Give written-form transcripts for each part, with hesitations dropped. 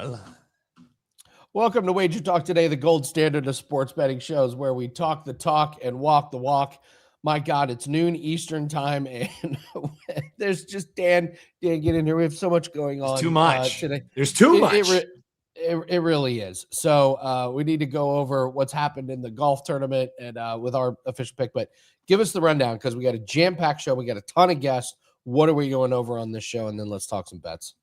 Merril. Welcome to WagerTalk Today, the gold standard of sports betting shows where we talk the talk and walk the walk. My God, it's noon Eastern time, and there's just Dan, get in here. We have so much going on. There's too much today. There's too much. It really is. So we need to go over what's happened in the golf tournament and with our official pick. But give us the rundown because we got a jam-packed show. We got a ton of guests. What are we going over on this show? And then let's talk some bets.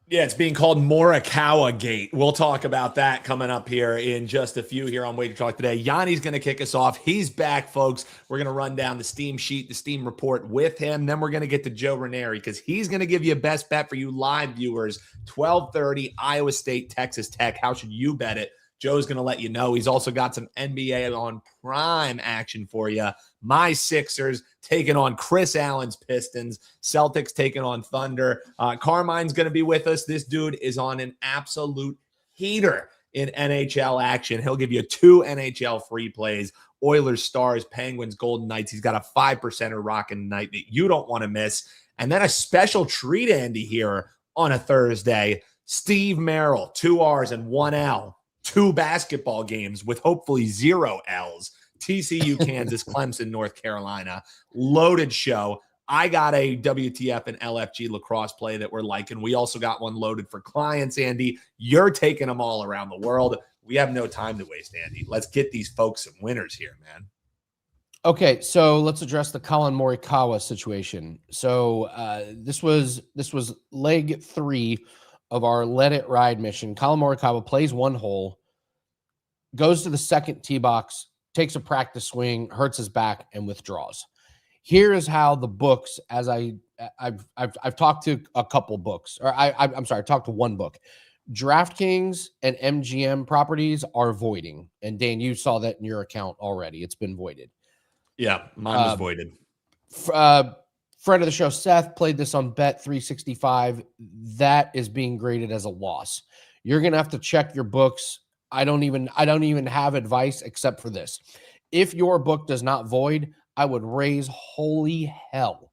Yeah, it's being called Morikawa Gate. We'll talk about that coming up here in just a few here on WagerTalk Today. Yanni's going to kick us off. He's back, folks. We're going to run down the Steam sheet, the Steam report with him. Then we're going to get to Joe Raineri because he's going to give you a best bet for you live viewers. 12:30, Iowa State, Texas Tech. How should you bet it? Joe's going to let you know. He's also got some NBA on Prime action for you. My Sixers taking on Chris Allen's Pistons. Celtics taking on Thunder. Carmine's going to be with us. This dude is on an absolute heater in NHL action. He'll give you 2 NHL free plays. Oilers, Stars, Penguins, Golden Knights. He's got a 5%er rocking tonight that you don't want to miss. And then a special treat, Andy, here on a Thursday. Steve Merril, 2 R's and 1 L. 2 basketball games with hopefully 0 L's. TCU, Kansas, Clemson, North Carolina. Loaded show. I got a WTF and LFG lacrosse play that we're liking. We also got one loaded for clients, Andy. You're taking them all around the world. We have no time to waste, Andy. Let's get these folks some winners here, man. Okay, so let's address the Colin Morikawa situation. So this was leg 3 of our Let It Ride mission. Colin Morikawa plays 1 hole, goes to the second tee box, takes a practice swing, hurts his back, and withdraws. Here is how the books, as I've talked to a couple books, or I'm sorry, I talked to one book. DraftKings and MGM properties are voiding, and Dan, you saw that in your account already. It's been voided. Yeah, mine was voided. Friend of the show, Seth, played this on Bet365. That is being graded as a loss. You're going to have to check your books. I don't even have advice except for this. If your book does not void, I would raise holy hell.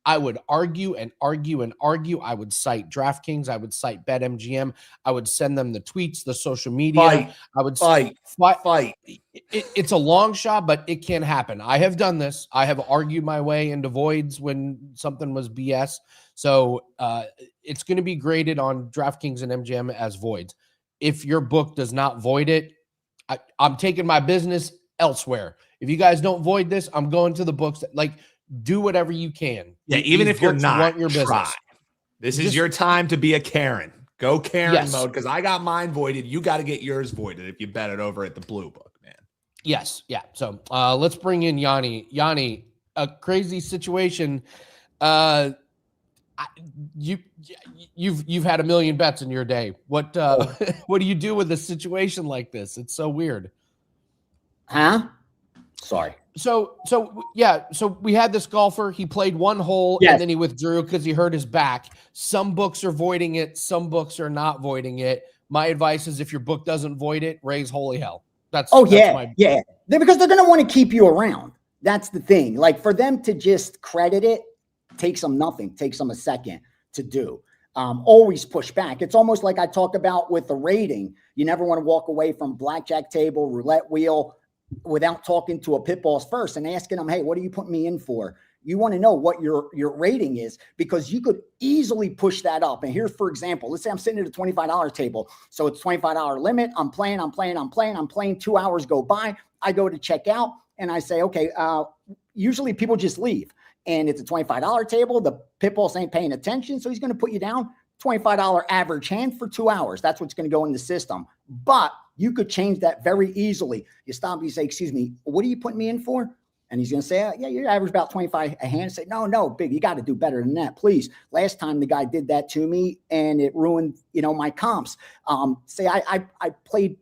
I would argue and argue and argue. I would cite DraftKings. I would cite BetMGM. I would send them the tweets, the social media. I would fight. It's a long shot, but it can happen. I have done this. I have argued my way into voids when something was BS. So it's going to be graded on DraftKings and MGM as voids. If your book does not void it, I'm taking my business elsewhere. If you guys don't void this, I'm going to the books. Do whatever you can. Yeah, even if you're not, your business. This is your time to be a Karen. Go Karen mode, because I got mine voided. You got to get yours voided if you bet it over at the Blue Book, man. Yes, yeah. So let's bring in Gianni. Gianni, a crazy situation. You've had a million bets in your day. What do you do with a situation like this? It's so weird. Huh? Sorry. So we had this golfer. He played 1 hole and then he withdrew because he hurt his back. Some books are voiding it. Some books are not voiding it. My advice is if your book doesn't void it, raise holy hell. Because they're going to want to keep you around. That's the thing. Like, for them to just credit it takes them nothing. Takes them a second to do. Always push back. It's almost like I talk about with the rating. You never want to walk away from blackjack table, roulette wheel, without talking to a pit boss first and asking them, hey, what are you putting me in for? You want to know what your rating is, because you could easily push that up. And here, for example, let's say I'm sitting at a $25 table. So it's $25 limit. I'm playing. 2 hours go by. I go to check out and I say, okay, usually people just leave. And it's a $25 table. The pit boss ain't paying attention. So he's going to put you down $25 average hand for 2 hours. That's what's going to go in the system. But you could change that very easily. You stop, you say, excuse me, what are you putting me in for? And he's going to say, yeah, you average about 25 a hand. Say, no, big, you got to do better than that, please. Last time the guy did that to me and it ruined, my comps. Say I played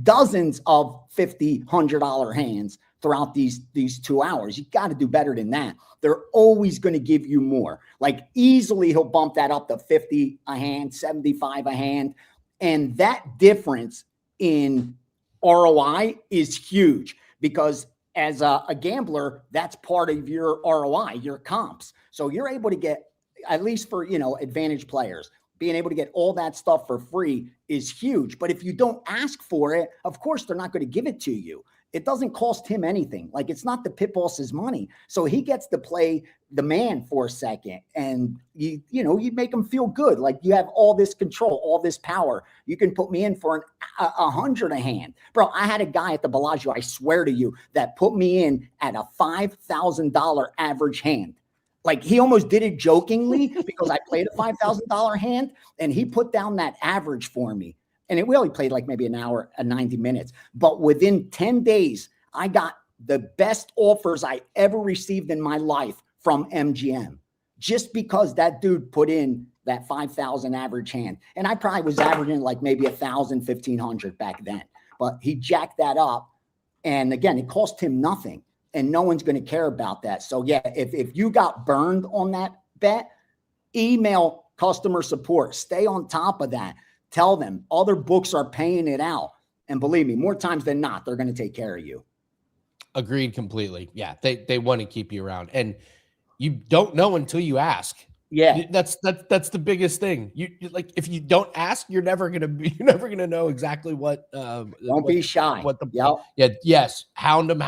dozens of $50, $100 hands throughout these 2 hours. You got to do better than that. They're always going to give you more. Like, easily he'll bump that up to 50 a hand, 75 a hand. And that difference in ROI is huge, because as a gambler, that's part of your ROI, your comps. So you're able to get, at least for, advantage players, being able to get all that stuff for free is huge. But if you don't ask for it, of course, they're not going to give it to you. It doesn't cost him anything. Like, it's not the pit boss's money. So he gets to play the man for a second, and you make him feel good. Like, you have all this control, all this power. You can put me in for 100 a hand. Bro, I had a guy at the Bellagio, I swear to you, that put me in at a $5,000 average hand. Like, he almost did it jokingly because I played a $5,000 hand, and he put down that average for me. And we only played like maybe an hour and 90 minutes. But within 10 days, I got the best offers I ever received in my life from MGM, just because that dude put in that 5,000 average hand. And I probably was averaging like maybe 1,000, 1,500 back then. But he jacked that up. And again, it cost him nothing. And no one's going to care about that. So yeah, if you got burned on that bet, email customer support. Stay on top of that. Tell them other books are paying it out. And believe me, more times than not, they're going to take care of you. Agreed completely. Yeah, they want to keep you around. And you don't know until you ask. Yeah, that's the biggest thing. You like, if you don't ask, you're never gonna know exactly what. Don't be shy. What the yes, hound them.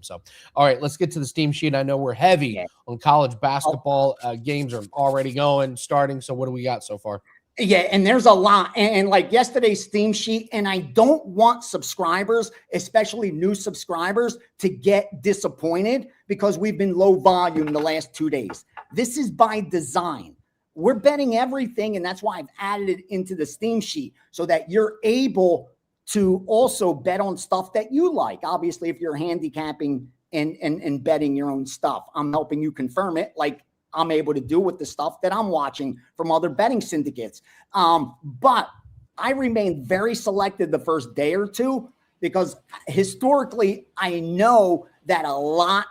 So, all right, let's get to the steam sheet. I know we're heavy on college basketball. Games are already starting. So, what do we got so far? Yeah, and there's a lot. And like yesterday's theme sheet, and I don't want subscribers, especially new subscribers, to get disappointed because we've been low volume the last 2 days. This is by design. We're betting everything, and that's why I've added it into the theme sheet so that you're able to also bet on stuff that you like. Obviously, if you're handicapping and betting your own stuff, I'm helping you confirm it, like I'm able to do with the stuff that I'm watching from other betting syndicates. But I remained very selective the first day or two because historically, I know that a lot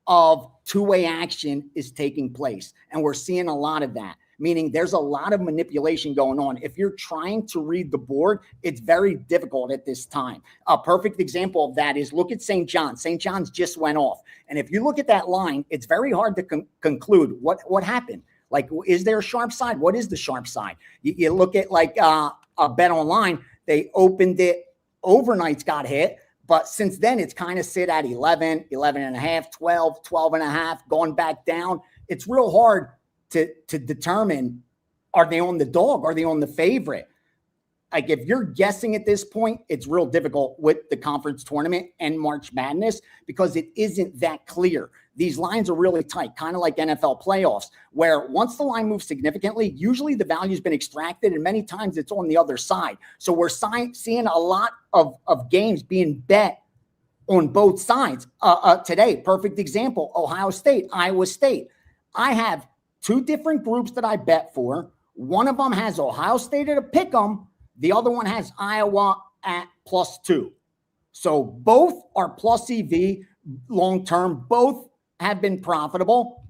of two-way action is taking place. And we're seeing a lot of that, meaning there's a lot of manipulation going on. If you're trying to read the board, it's very difficult at this time. A perfect example of that is look at St. John's. St. John's just went off. And if you look at that line, it's very hard to conclude what happened. Like, is there a sharp side? What is the sharp side? You look at like a Bet Online, they opened it, overnight's got hit. But since then, it's kind of sit at 11, 11 and a half, 12, 12 and a half, going back down. It's real hard to determine, are they on the dog? Are they on the favorite? Like, if you're guessing at this point, it's real difficult with the conference tournament and March Madness because it isn't that clear. These lines are really tight, kind of like NFL playoffs, where once the line moves significantly, usually the value's been extracted, and many times it's on the other side. So we're seeing a lot of games being bet on both sides. Today, perfect example, Ohio State, Iowa State. I have two different groups that I bet for. One of them has Ohio State at a pick 'em. The other one has Iowa at +2. So both are plus EV long-term. Both have been profitable,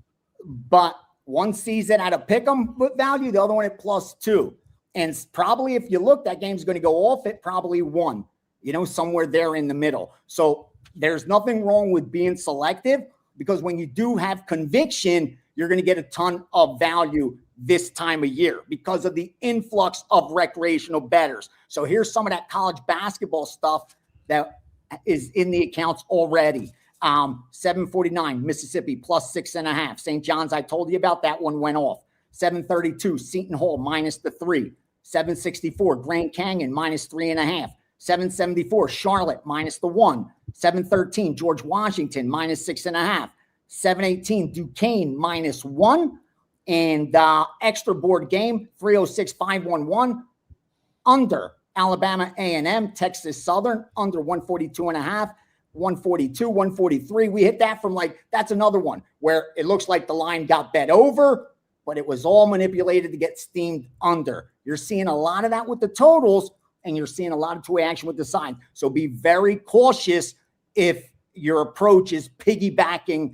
but one sees it at a pick 'em value, the other one at +2. And probably if you look, that game's going to go off at probably 1, somewhere there in the middle. So there's nothing wrong with being selective because when you do have conviction, you're going to get a ton of value this time of year because of the influx of recreational bettors. So here's some of that college basketball stuff that is in the accounts already. 749 Mississippi +6.5. St. John's, I told you about that one, went off. 732 Seton Hall -3. 764 Grand Canyon -3.5. 774 Charlotte -1. 713 George Washington -6.5. 718 Duquesne -1. And extra board game 306 511 under Alabama A&M, Texas Southern under 142.5. 142, 143. We hit that from that's another one where it looks like the line got bet over, but it was all manipulated to get steamed under. You're seeing a lot of that with the totals, and you're seeing a lot of two-way action with the sign. So be very cautious if your approach is piggybacking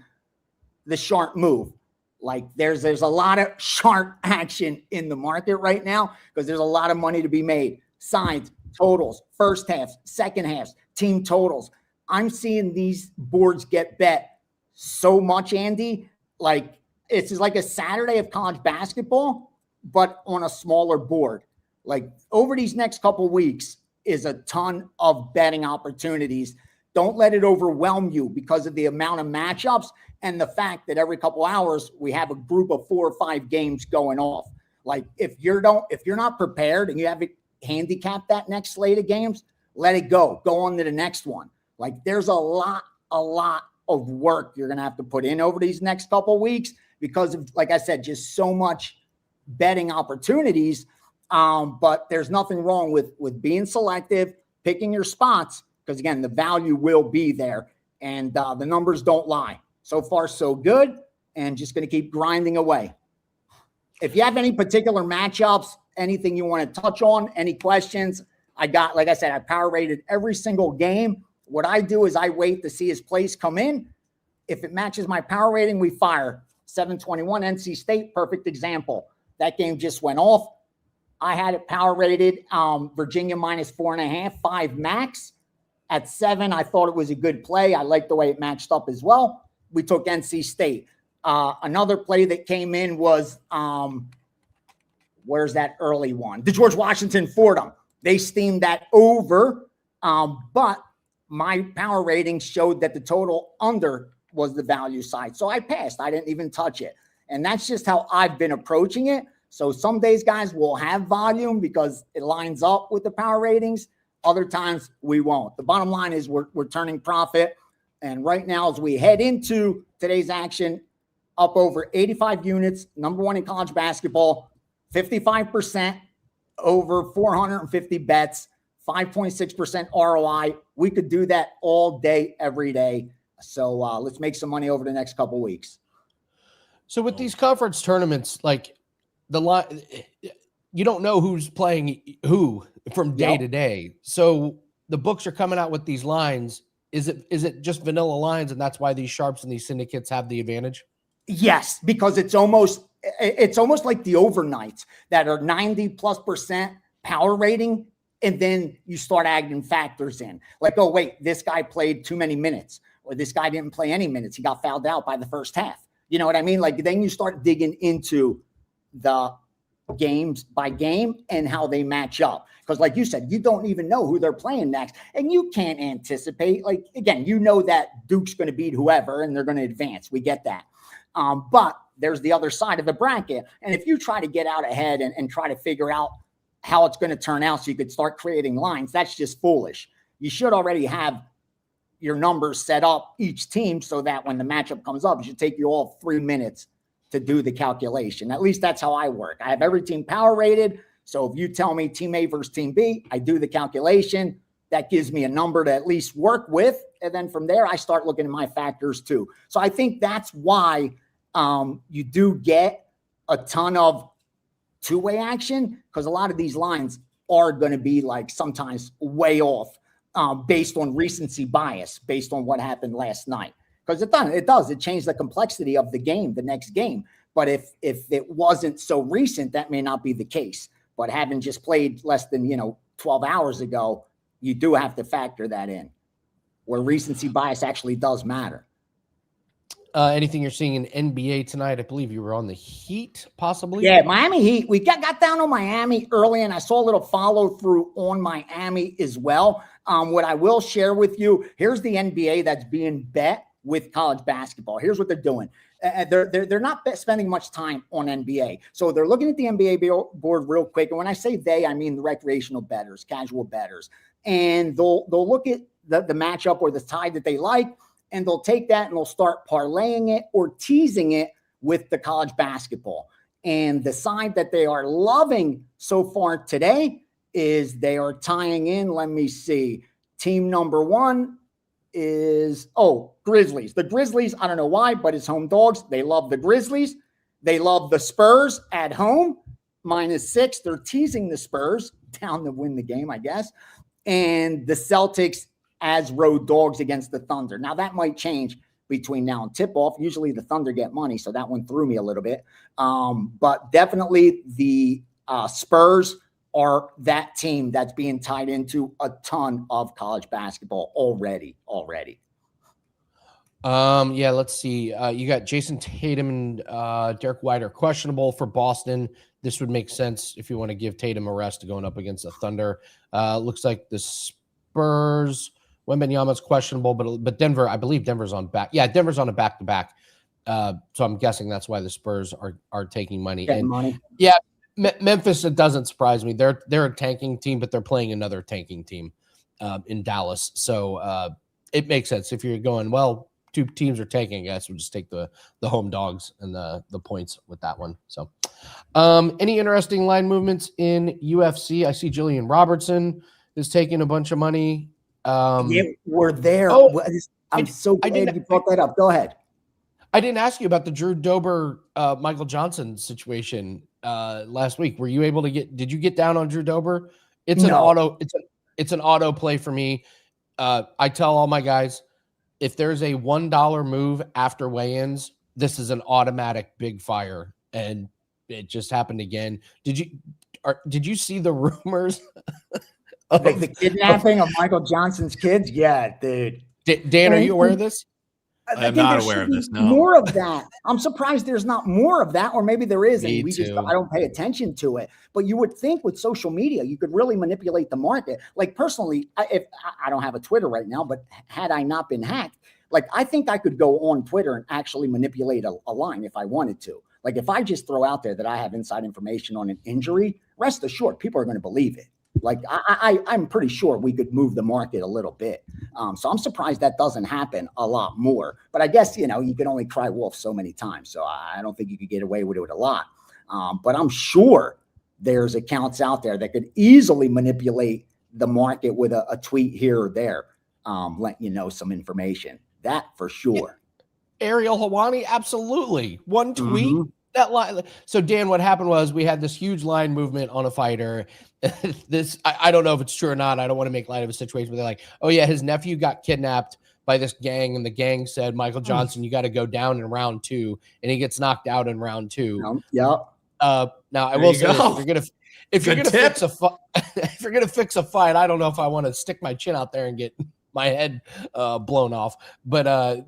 the sharp move. Like there's a lot of sharp action in the market right now because there's a lot of money to be made. Signs, totals, first halves, second halves, team totals. I'm seeing these boards get bet so much, Andy. Like it's like a Saturday of college basketball, but on a smaller board. Like over these next couple weeks is a ton of betting opportunities. Don't let it overwhelm you because of the amount of matchups and the fact that every couple hours we have a group of 4 or 5 games going off. Like if you're not prepared and you haven't handicapped that next slate of games, let it go. Go on to the next one. Like there's a lot of work you're going to have to put in over these next couple of weeks because of, like I said, just so much betting opportunities. But there's nothing wrong with being selective, picking your spots, because again, the value will be there and the numbers don't lie. So far, so good, and just going to keep grinding away. If you have any particular matchups, anything you want to touch on, any questions, like I said, I power rated every single game. What I do is I wait to see his plays come in. If it matches my power rating, we fire. 721 NC State, perfect example. That game just went off. I had it power rated, Virginia minus 4.5, 5 max. At 7, I thought it was a good play. I liked the way it matched up as well. We took NC State. Another play that came in was, where's that early one? The George Washington Fordham. They steamed that over, but my power rating showed that the total under was the value side. So I passed. I didn't even touch it. And that's just how I've been approaching it. So some days, guys, will have volume because it lines up with the power ratings. Other times we won't. The bottom line is we're turning profit. And right now, as we head into today's action, up over 85 units, number 1 in college basketball, 55%, over 450 bets, 5.6% ROI. We could do that all day, every day. So let's make some money over the next couple of weeks. So with these conference tournaments, like the line, you don't know who's playing who from day to day. So the books are coming out with these lines. Is it just vanilla lines, and that's why these sharps and these syndicates have the advantage? Yes, because it's almost like the overnights that are 90+% power rating, and then you start adding factors in. Like, oh wait, this guy played too many minutes, or this guy didn't play any minutes. He got fouled out by the first half. You know what I mean? Like then you start digging into the games by game and how they match up. Because like you said, you don't even know who they're playing next. And you can't anticipate. Like, again, you know that Duke's going to beat whoever and they're going to advance. We get that. But there's the other side of the bracket. And if you try to get out ahead and try to figure out how it's going to turn out so you could start creating lines, that's just foolish. You should already have your numbers set up each team so that when the matchup comes up, it should take you all 3 minutes to do the calculation. At least that's how I work. I have every team power rated. So if you tell me team A versus team B, I do the calculation. That gives me a number to at least work with. And then from there, I start looking at my factors too. So I think that's why you do get a ton of two-way action, because a lot of these lines are going to be like sometimes way off based on recency bias, based on what happened last night. Because it changed the complexity of the game, the next game. But if it wasn't so recent, that may not be the case. But having just played less than 12 hours ago, you do have to factor that in, where recency bias actually does matter. Anything you're seeing in NBA tonight? I believe you were on the Heat, possibly. Yeah, Miami Heat. We got down on Miami early, and I saw a little follow through on Miami as well. What I will share with you, here's the NBA that's being bet with college basketball. Here's what they're doing. They're not spending much time on NBA. So they're looking at the NBA board real quick. And when I say they, I mean the recreational bettors, casual bettors. And they'll look at the matchup or the side that they like, and they'll take that and they'll start parlaying it or teasing it with the college basketball. And the side that they are loving so far today is they are tying in, let me see, team number 1 is, Grizzlies. The Grizzlies, I don't know why, but it's home dogs. They love the Grizzlies. They love the Spurs at home, -6. They're teasing the Spurs down to win the game, I guess. And the Celtics as road dogs against the Thunder. Now, that might change between now and tip-off. Usually the Thunder get money, so that one threw me a little bit. But definitely the Spurs are that team that's being tied into a ton of college basketball already. Let's see. You got Jason Tatum and Derek White are questionable for Boston. this would make sense if you want to give Tatum a rest going up against the Thunder. Looks like the Spurs, Wembanyama's questionable, but Denver, I believe Denver's on back. Yeah, Denver's on a back-to-back. So I'm guessing that's why the Spurs are taking money. Yeah, Memphis, it doesn't surprise me. They're a tanking team, but they're playing another tanking team in Dallas. So it makes sense if you're going, well, two teams are tanking. I guess we'll just take the home dogs and the points with that one. So any interesting line movements in UFC? I see Jillian Robertson is taking a bunch of money. Yeah, we're there. I'm so glad you brought that up. Go ahead. I didn't ask you about the Drew Dober, Michael Johnson situation last week. Were you able to did you get down on Drew Dober? It's an auto play for me. I tell all my guys, if there's a $1 move after weigh-ins, this is an automatic big fire. And it just happened again. Did you see the rumors? The kidnapping of Michael Johnson's kids? Yeah, dude. Dan, are you aware of this? I'm not aware of this. No. More of that. I'm surprised there's not more of that, or maybe there is, and I don't pay attention to it. But you would think with social media, you could really manipulate the market. Like personally, I don't have a Twitter right now, but had I not been hacked, like I think I could go on Twitter and actually manipulate a line if I wanted to. Like if I just throw out there that I have inside information on an injury, rest assured, people are going to believe it. Like I'm pretty sure we could move the market a little bit. So I'm surprised that doesn't happen a lot more. But I guess, you can only cry wolf so many times. So I don't think you could get away with it a lot. But I'm sure there's accounts out there that could easily manipulate the market with a tweet here or there, letting you know some information. That for sure. Ariel Helwani, absolutely. One tweet. Mm-hmm. That line. So Dan, what happened was we had this huge line movement on a fighter. I don't know if it's true or not. I don't want to make light of a situation, but they're like, oh yeah, his nephew got kidnapped by this gang, and the gang said, Michael Johnson, you got to go down in round 2, and he gets knocked out in round 2. Yeah. Now I will say this, if you're gonna fix a fight, I don't know if I want to stick my chin out there and get my head blown off. But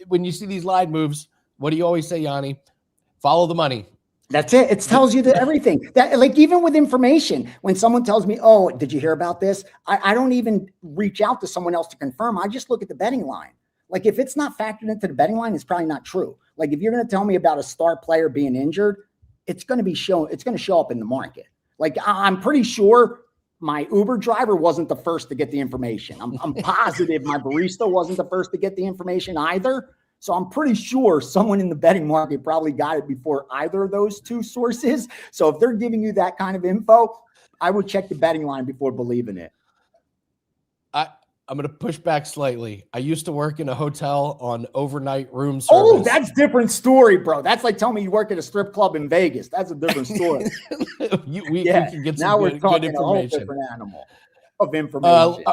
when you see these line moves, what do you always say, Gianni? Follow the money. That's it. It tells you that everything that, like, even with information, when someone tells me, oh, did you hear about this? I don't even reach out to someone else to confirm. I just look at the betting line. Like if it's not factored into the betting line, it's probably not true. Like if you're going to tell me about a star player being injured, it's going to show up in the market. Like I'm pretty sure my Uber driver wasn't the first to get the information. I'm positive my barista wasn't the first to get the information either. So I'm pretty sure someone in the betting market probably got it before either of those two sources. So if they're giving you that kind of info, I would check the betting line before believing it. I'm going to push back slightly. I used to work in a hotel on overnight room service. Oh, that's a different story, bro. That's like telling me you work at a strip club in Vegas. That's a different story. we can get some good information. A whole different animal of information.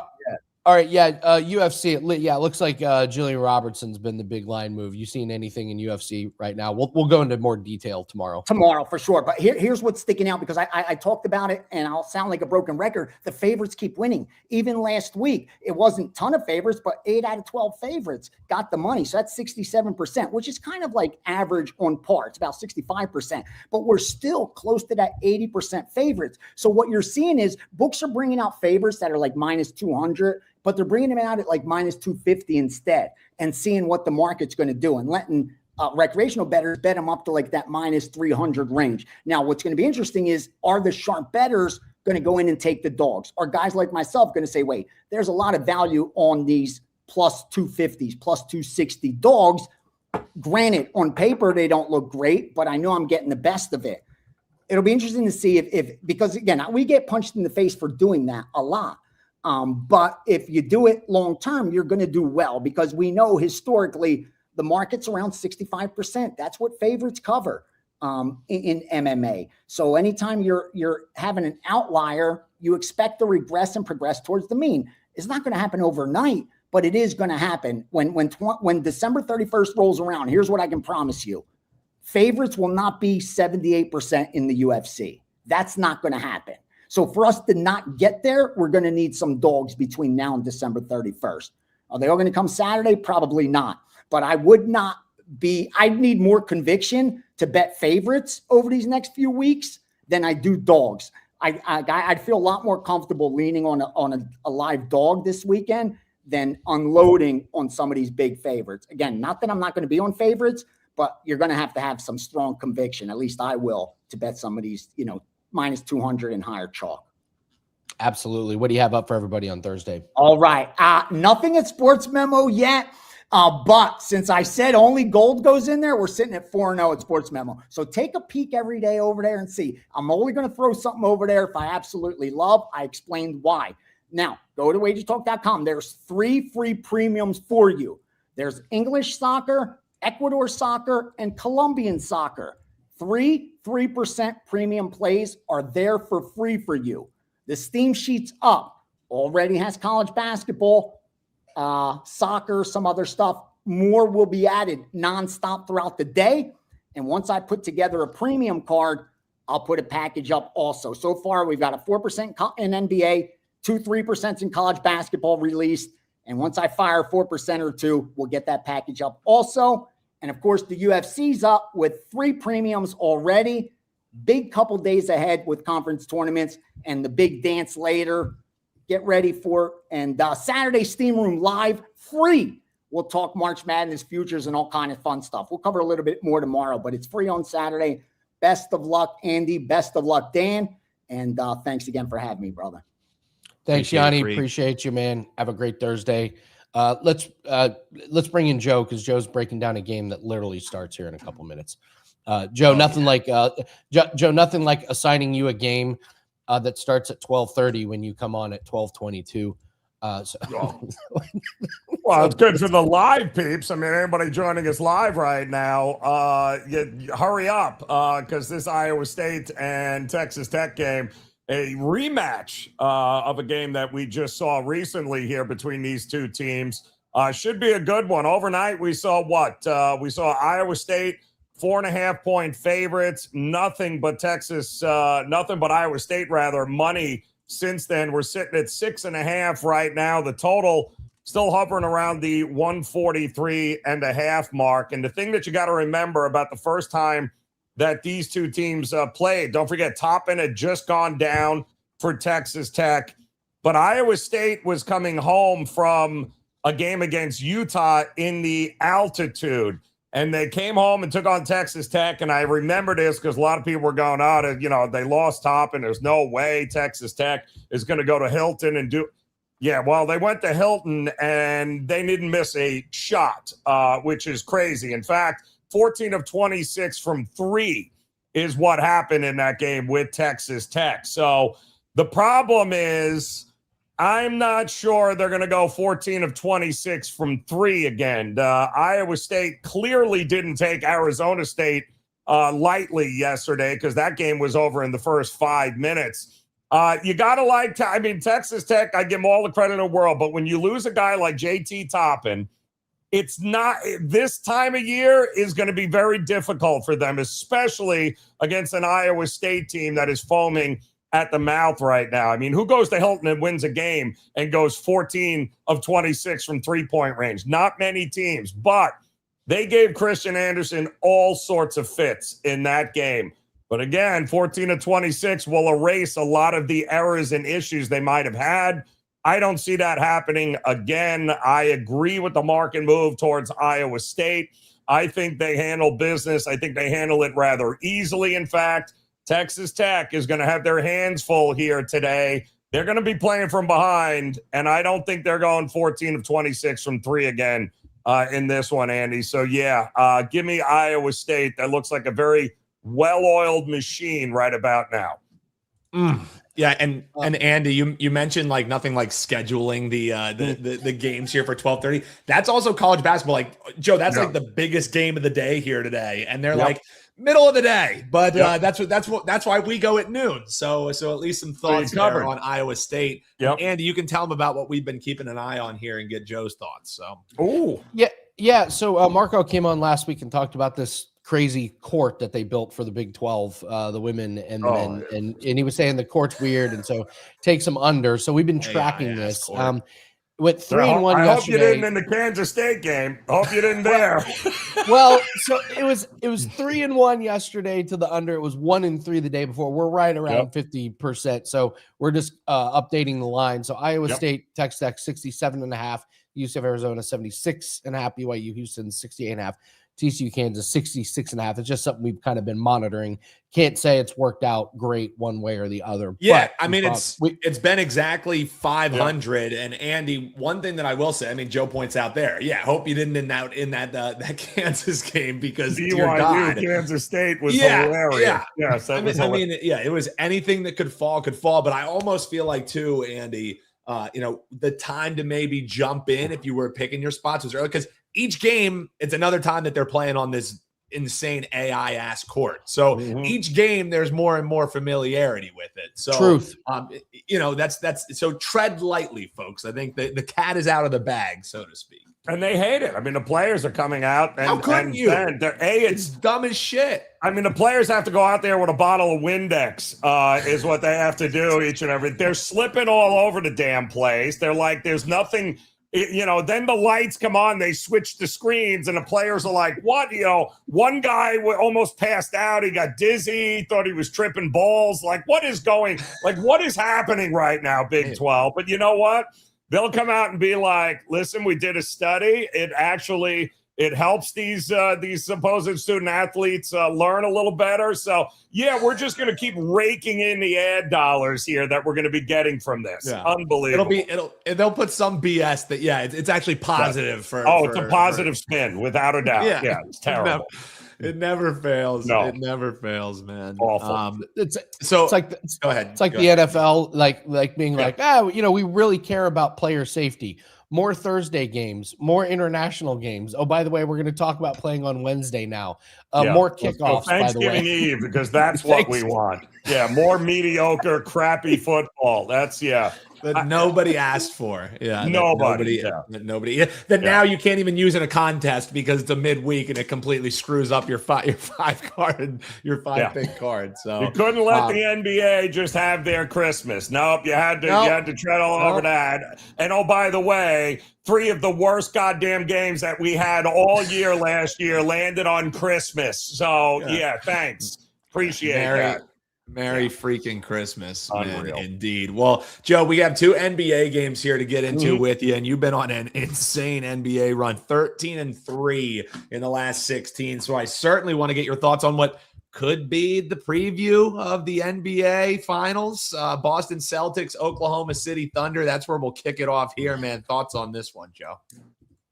All right, UFC. It looks like Jillian Robertson's been the big line move. You seen anything in UFC right now? We'll go into more detail tomorrow. Tomorrow for sure. But here's what's sticking out, because I talked about it, and I'll sound like a broken record. The favorites keep winning. Even last week, it wasn't a ton of favorites, but 8 out of 12 favorites got the money. So that's 67%, which is kind of like average on par. It's about 65%, but we're still close to that 80% favorites. So what you're seeing is books are bringing out favorites that are like minus 200. But they're bringing them out at like minus 250 instead, and seeing what the market's going to do, and letting recreational bettors bet them up to like that minus 300 range. Now, what's going to be interesting is, are the sharp bettors going to go in and take the dogs? Are guys like myself going to say, wait, there's a lot of value on these plus 250s, plus 260 dogs. Granted, on paper, they don't look great, but I know I'm getting the best of it. It'll be interesting to see if because again, we get punched in the face for doing that a lot. But if you do it long term, you're going to do well, because we know historically the market's around 65%. That's what favorites cover in MMA. So anytime you're having an outlier, you expect to regress and progress towards the mean. It's not going to happen overnight, but it is going to happen when December 31st rolls around. Here's what I can promise you: favorites will not be 78% in the UFC. That's not going to happen. So for us to not get there, we're going to need some dogs between now and December 31st. Are they all going to come Saturday? Probably not. But I'd need more conviction to bet favorites over these next few weeks than I do dogs. I'd feel a lot more comfortable leaning on a live dog this weekend than unloading on some of these big favorites. Again, not that I'm not going to be on favorites, but you're going to have some strong conviction. At least I will, to bet some of these, minus 200 and higher chalk. Absolutely. What do you have up for everybody on Thursday? All right. Nothing at Sports Memo yet. But since I said only gold goes in there, we're sitting at 4-0 at Sports Memo. So take a peek every day over there and see. I'm only going to throw something over there if I absolutely love. I explained why. Now, go to WagerTalk.com. There's 3 free premiums for you. There's English soccer, Ecuador soccer, and Colombian soccer. 3% premium plays are there for free for you. The Steam Sheet's up. Already has college basketball, soccer, some other stuff. More will be added nonstop throughout the day. And once I put together a premium card, I'll put a package up also. So far, we've got a 4% in NBA, 3% in college basketball released. And once I fire 4% or 2, we'll get that package up also. And of course, the UFC's up with 3 premiums already. Big couple days ahead with conference tournaments and the big dance later. Get ready for it. And Saturday Steam Room live, free. We'll talk March Madness futures and all kind of fun stuff. We'll cover a little bit more tomorrow, but it's free on Saturday. Best of luck, Andy. Best of luck, Dan. And thanks again for having me, brother. Thanks, Gianni. Appreciate you, man. Have a great Thursday. Let's bring in Joe, because Joe's breaking down a game that literally starts here in a couple minutes. Joe, nothing like assigning you a game that starts at 12:30 when you come on at 12:22. Well, it's good for the live peeps. I mean, anybody joining us live right now, hurry up, because this Iowa State and Texas Tech game, a rematch of a game that we just saw recently here between these two teams, should be a good one. Overnight, we saw what? We saw Iowa State 4.5-point favorites, nothing but Iowa State rather money. Since then, we're sitting at 6.5 right now. The total still hovering around the 143.5 mark. And the thing that you got to remember about the first time that these two teams played, don't forget, Toppin had just gone down for Texas Tech, but Iowa State was coming home from a game against Utah in the altitude. And they came home and took on Texas Tech. And I remember this because a lot of people were going out and, they lost Toppin. There's no way Texas Tech is going to go to Hilton and do. Yeah, well, they went to Hilton and they didn't miss a shot, which is crazy. In fact, 14 of 26 from 3 is what happened in that game with Texas Tech. So the problem is, I'm not sure they're going to go 14 of 26 from 3 again. Iowa State clearly didn't take Arizona State lightly yesterday, because that game was over in the first 5 minutes. You got to Texas Tech, I give them all the credit in the world, but when you lose a guy like JT Toppin, it's not, this time of year is going to be very difficult for them, especially against an Iowa State team that is foaming at the mouth right now. I mean, who goes to Hilton and wins a game and goes 14 of 26 from 3-point range? Not many teams, but they gave Christian Anderson all sorts of fits in that game. But again, 14 of 26 will erase a lot of the errors and issues they might have had. I don't see that happening again. I agree with the market move towards Iowa State. I think they handle business. I think they handle it rather easily, in fact. Texas Tech is going to have their hands full here today. They're going to be playing from behind, and I don't think they're going 14 of 26 from 3 again in this one, Andy. So, give me Iowa State. That looks like a very well-oiled machine right about now. Yeah, and Andy, you mentioned nothing like scheduling the games here for 12:30. That's also college basketball. Joe, that's the biggest game of the day here today, and they're middle of the day. But that's why we go at noon. So at least some thoughts there on Iowa State. Yep. Andy, you can tell them about what we've been keeping an eye on here and get Joe's thoughts. So yeah. So Marco came on last week and talked about this crazy court that they built for the Big 12, the women and the men, and he was saying the court's weird, and so take some under. So we've been tracking this. Went 3-1 I hope you yesterday. didn't in the Kansas State game. Hope you didn't there. Well, so it was 3-1 yesterday to the under. It was 1-3 the day before. We're right around 50%. So we're just updating the line. So Iowa State, Texas Tech 67.5, UC of Arizona 76.5, BYU Houston 68.5. TCU Kansas 66.5. It's just something we've kind of been monitoring. Can't say it's worked out great one way or the other. Yeah, but I mean it's been exactly 500. And Andy, one thing that I will say, I mean, Joe points out there. Yeah, hope you didn't in that Kansas game because dear God, Kansas State was hilarious. Yeah, yes, I mean, it was anything that could fall. But I almost feel like too, Andy. The time to maybe jump in if you were picking your spots was early because each game, it's another time that they're playing on this insane AI ass court. So each game, there's more and more familiarity with it. So truth. That's so tread lightly, folks. I think the cat is out of the bag, so to speak. And they hate it. I mean, the players are coming out. And, how couldn't you? It's dumb as shit. I mean, the players have to go out there with a bottle of Windex is what they have to do each and every. They're slipping all over the damn place. They're like, there's nothing. Then the lights come on, they switch the screens, and the players are like, what? One guy almost passed out. He got dizzy, thought he was tripping balls. Like, what is happening right now, Big 12? But you know what? They'll come out and be like, listen, we did a study. It helps these supposed student athletes learn a little better. So, we're just going to keep raking in the ad dollars here that we're going to be getting from this. Yeah. Unbelievable. They'll put some BS that, it's actually positive for. It's a positive spin, without a doubt. Yeah, it's terrible. It never fails. No. It never fails, man. Awful. It's go ahead. It's like the NFL, like being like, we really care about player safety. More Thursday games, more international games. Oh, by the way, we're going to talk about playing on Wednesday now. More kickoffs, Thanksgiving Eve, because that's what we want. Yeah, more mediocre, crappy football. That's that nobody asked for. Yeah, nobody. Now you can't even use in a contest because it's a midweek and it completely screws up your five pick card. So you couldn't let the NBA just have their Christmas. Nope, you had to tread all over that. And oh, by the way, 3 of the worst goddamn games that we had all year last year landed on Christmas. So thanks. Appreciate that. Merry freaking Christmas, man, indeed. Well, Joe, we have 2 NBA games here to get into with you, and you've been on an insane NBA run, 13-3 in the last 16. So I certainly want to get your thoughts on what could be the preview of the NBA Finals. Boston Celtics, Oklahoma City Thunder. That's where we'll kick it off here, man. Thoughts on this one, Joe?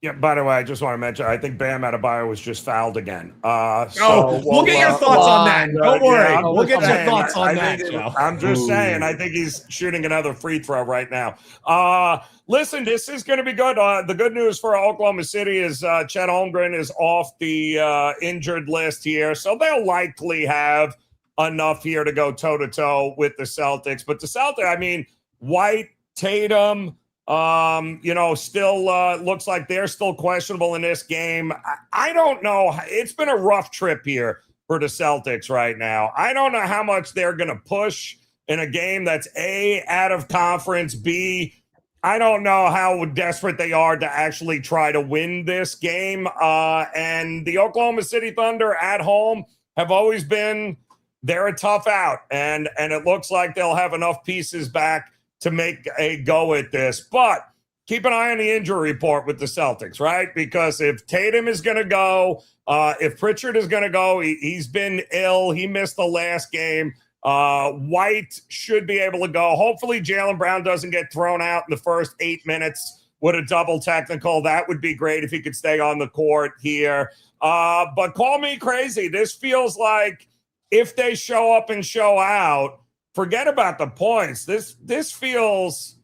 Yeah, by the way, I just want to mention, I think Bam Adebayo was just fouled again. We'll get your thoughts on that. Don't worry. We'll get your thoughts on that, Joe. I'm just saying, I think he's shooting another free throw right now. Listen, this is going to be good. The good news for Oklahoma City is Chet Holmgren is off the injured list here, so they'll likely have enough here to go toe-to-toe with the Celtics. But the Celtics, I mean, White, Tatum, still looks like they're still questionable in this game. I don't know. It's been a rough trip here for the Celtics right now. I don't know how much they're going to push in a game that's A, out of conference, B, I don't know how desperate they are to actually try to win this game. And the Oklahoma City Thunder at home have always been, they're a tough out. And it looks like they'll have enough pieces back to make a go at this. But keep an eye on the injury report with the Celtics, right? Because if Tatum is going to go, if Pritchard is going to go, he's been ill. He missed the last game. White should be able to go. Hopefully Jaylen Brown doesn't get thrown out in the first 8 minutes with a double technical. That would be great if he could stay on the court here. But call me crazy. This feels like if they show up and show out, forget about the points. This feels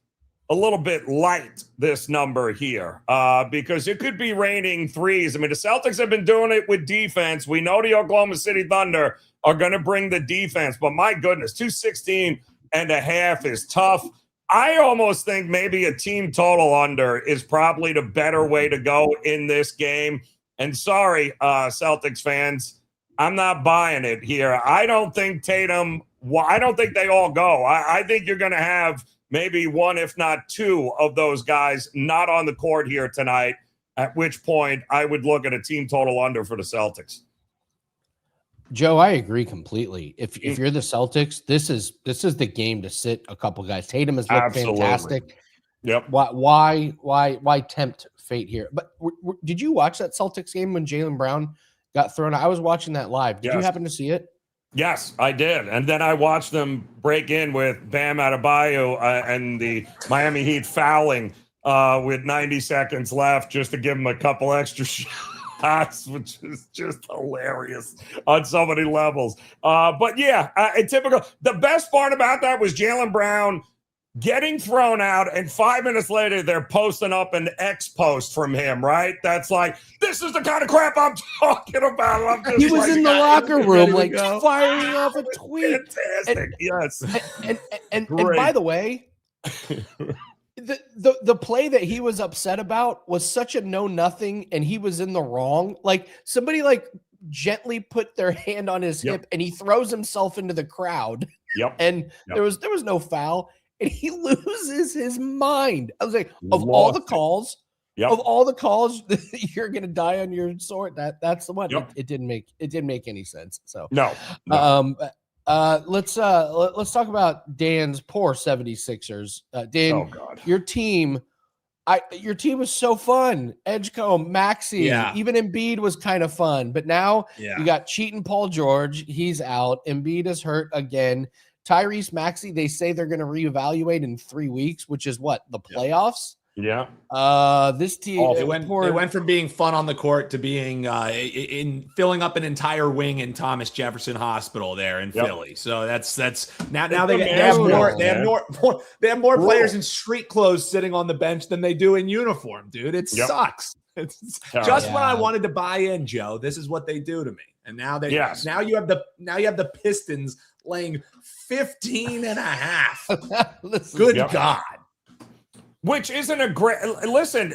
a little bit light, this number here, because it could be raining threes. I mean, the Celtics have been doing it with defense. We know the Oklahoma City Thunder are going to bring the defense, but my goodness, 216.5 is tough. I almost think maybe a team total under is probably the better way to go in this game. And sorry, Celtics fans, I'm not buying it here. I don't think Tatum, I don't think they all go. I think you're going to have maybe one, if not two, of those guys not on the court here tonight, at which point I would look at a team total under for the Celtics. Joe, I agree completely. If you're the Celtics, this is the game to sit a couple guys. Tatum has looked fantastic. Yep. Why tempt fate here? But did you watch that Celtics game when Jaylen Brown got thrown out? I was watching that live. Did you happen to see it? Yes, I did. And then I watched them break in with Bam Adebayo and the Miami Heat fouling with 90 seconds left just to give them a couple extra shots, which is just hilarious on so many levels. But yeah, typical. The best part about that was Jaylen Brown getting thrown out, and 5 minutes later, they're posting up an X post from him, right? That's like, this is the kind of crap I'm talking about. He was in the locker room, like, firing off a tweet. Fantastic, yes. And by the way, the play that he was upset about was such a know-nothing, and he was in the wrong. Like, somebody, like, gently put their hand on his hip, and he throws himself into the crowd. And there was no foul. And he loses his mind. I was like, of all the calls, you're gonna die on your sword. That's the one. It didn't make any sense. So no. Let's talk about Dan's poor 76ers. Dan, your team was so fun. Edgecombe, Maxey, even Embiid was kind of fun. But now you got cheating Paul George. He's out. Embiid is hurt again. Tyrese Maxey, they say they're going to reevaluate in 3 weeks, which is what, the playoffs? Yeah. This team they went from being fun on the court to being in filling up an entire wing in Thomas Jefferson Hospital there in Philly. So that's now they have more players in street clothes sitting on the bench than they do in uniform, dude. It sucks. It's just when I wanted to buy in, Joe. This is what they do to me. And now now you have the Pistons laying 15 and a half. Good God. Which isn't a great listen.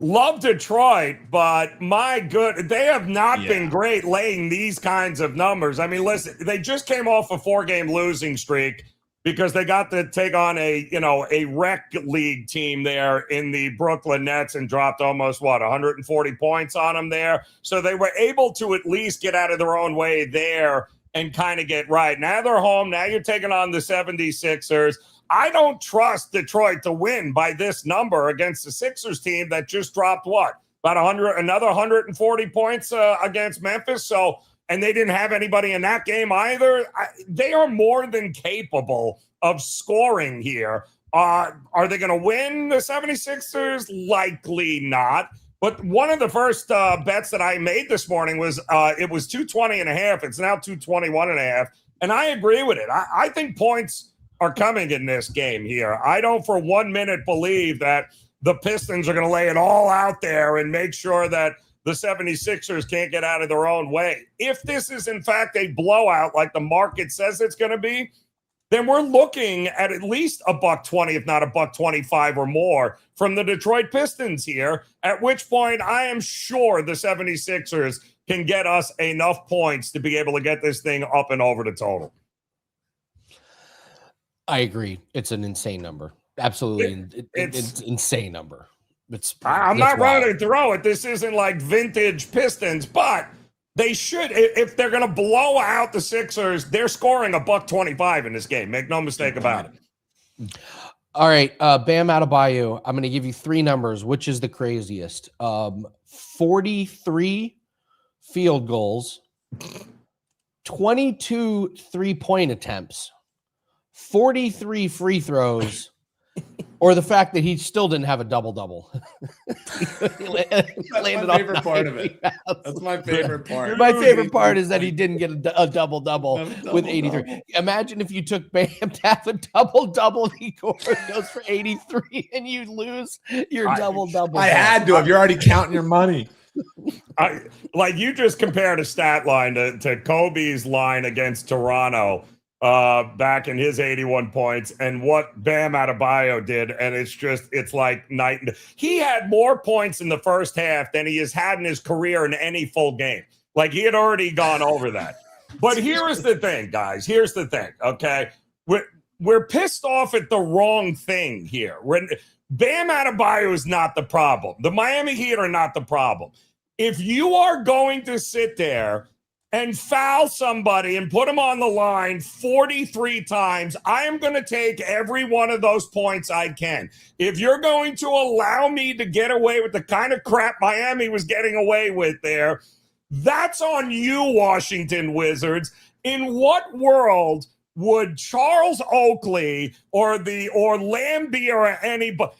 Love Detroit, but my good, they have not been great laying these kinds of numbers. I mean, listen, they just came off a 4-game losing streak because they got to take on a rec league team there in the Brooklyn Nets and dropped almost 140 points on them there. So they were able to at least get out of their own way there and kind of get right. Now they're home. Now you're taking on the 76ers. I don't trust Detroit to win by this number against the Sixers team that just dropped another 140 points against Memphis. So, and they didn't have anybody in that game either. They are more than capable of scoring here. Are they going to win the 76ers? Likely not. But one of the first bets that I made this morning was it was 220.5. It's now 221.5. And I agree with it. I think points are coming in this game here. I don't for 1 minute believe that the Pistons are going to lay it all out there and make sure that the 76ers can't get out of their own way. If this is, in fact, a blowout like the market says it's going to be, then we're looking at least $1.20, if not $1.25 or more from the Detroit Pistons here, at which point I am sure the 76ers can get us enough points to be able to get this thing up and over the total. I agree. It's an insane number. Absolutely. It's an insane number. I'm not ready to throw it. This isn't like vintage Pistons, but they should, if they're going to blow out the Sixers, they're scoring $1.25 in this game. Make no mistake about it. All right. Bam Adebayo, I'm going to give you 3 numbers. Which is the craziest? 43 field goals, 22 3-point attempts, 43 free throws, or the fact that he still didn't have a double-double. That's my favorite part of it. That's my favorite part. My favorite part is that he didn't get a double-double with 83. Imagine if you took Bam to have a double-double and he goes for 83 and you lose your double-double. I had to. If you're already counting your money. Like you just compared a stat line to Kobe's line against Toronto back in his 81 points and what Bam Adebayo did. And it's like night and day. He had more points in the first half than he has had in his career in any full game. Like he had already gone over that. But here is the thing, guys. Here's the thing. Okay. we're pissed off at the wrong thing here. Bam Adebayo is not the problem. The Miami Heat are not the problem. If you are going to sit there and foul somebody and put them on the line 43 times, I am going to take every one of those points I can. If you're going to allow me to get away with the kind of crap Miami was getting away with there, that's on you, Washington Wizards. In what world would Charles Oakley or Lambier or anybody,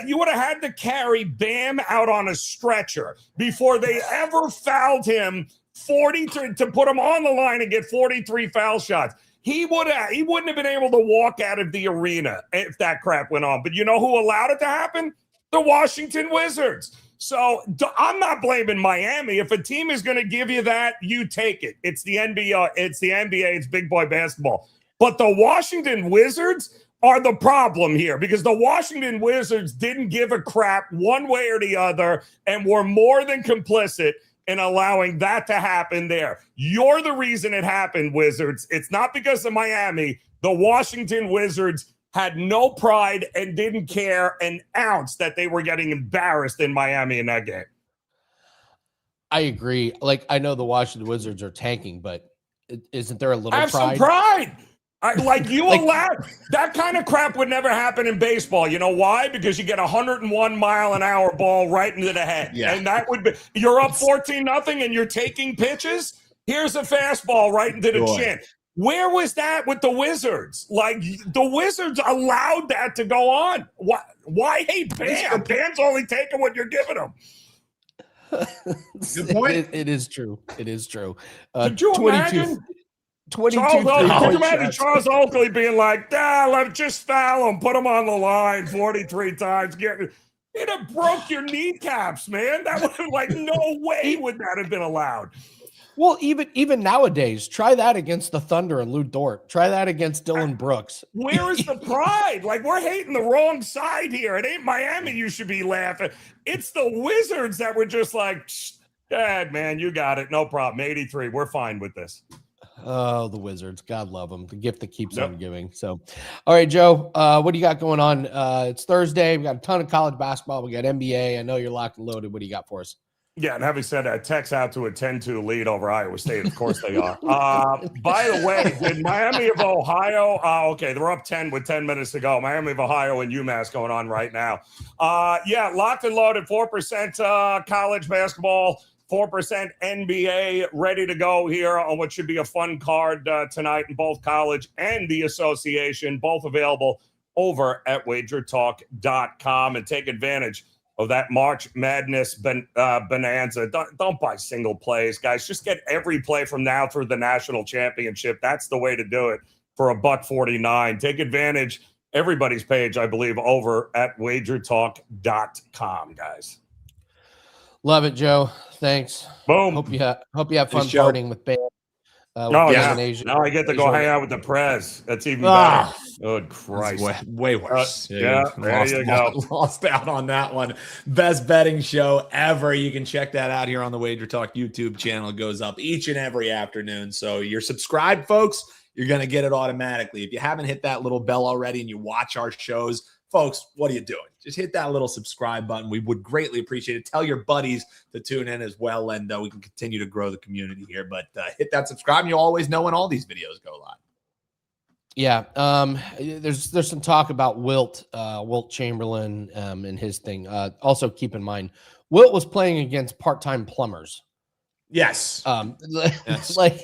you would have had to carry Bam out on a stretcher before they ever fouled him 43 to put him on the line and get 43 foul shots. He wouldn't have been able to walk out of the arena if that crap went on. But you know who allowed it to happen? The Washington Wizards. So I'm not blaming Miami. If a team is going to give you that, you take it. It's the NBA. It's big boy basketball. But the Washington Wizards are the problem here because the Washington Wizards didn't give a crap one way or the other and were more than complicit in allowing that to happen there. You're the reason it happened, Wizards. It's not because of Miami. The Washington Wizards had no pride and didn't care an ounce that they were getting embarrassed in Miami in that game. I agree. Like, I know the Washington Wizards are tanking, but isn't there a little Have pride? some pride. Allowed that kind of crap would never happen in baseball. You know why? Because you get 101 mile an hour ball right into the head. Yeah. And that would be, you're up 14-0 and you're taking pitches. Here's a fastball right into the chin. Where was that with the Wizards? Like, the Wizards allowed that to go on. Why hate Bam? Bam's only taking what you're giving him. Good point. It is true. It is true. Could you imagine? 22 Could you imagine Charles Oakley being like, let's just foul him, put him on the line 43 times. It'd have broke your kneecaps, man. That would have, like, no way would that have been allowed. Well, even nowadays, try that against the Thunder and Lou Dort. Try that against Dylan Brooks. Where is the pride? Like, we're hating the wrong side here. It ain't Miami you should be laughing. It's the Wizards that were just like, Dad, man, you got it. No problem. 83. We're fine with this. Oh, the Wizards. God love them. The gift that keeps on giving. So, all right, Joe, what do you got going on? It's Thursday. We got a ton of college basketball. We got NBA. I know you're locked and loaded. What do you got for us? Yeah, and having said that, Tech's out to a 10-2 lead over Iowa State. Of course they are. By the way, did Miami of Ohio? Okay, they're up 10 with 10 minutes to go. Miami of Ohio and UMass going on right now. Yeah, locked and loaded. 4% college basketball, 4% NBA ready to go here on what should be a fun card tonight in both college and the association, both available over at WagerTalk.com, and take advantage of that March Madness bonanza. Don't buy single plays, guys. Just get every play from now through the national championship. That's the way to do it for $1.49. Take advantage. Everybody's page, I believe, over at WagerTalk.com, guys. Love it, Joe. Thanks. Boom. Hope you have fun Joe. partying with Bam. Now I get to go hang out with the Prez. That's even better. Good Christ. Way worse. There you go. Lost out on that one. Best betting show ever. You can check that out here on the Wager Talk YouTube channel. It goes up each and every afternoon. So you're subscribed, folks. You're going to get it automatically. If you haven't hit that little bell already and you watch our shows, folks, what are you doing? Just hit that little subscribe button. We would greatly appreciate it. Tell your buddies to tune in as well, and we can continue to grow the community here. But hit that subscribe, and you'll always know when all these videos go live. Yeah, there's some talk about Wilt Chamberlain and his thing. Also, keep in mind, Wilt was playing against part-time plumbers. Yes. Yes. Like,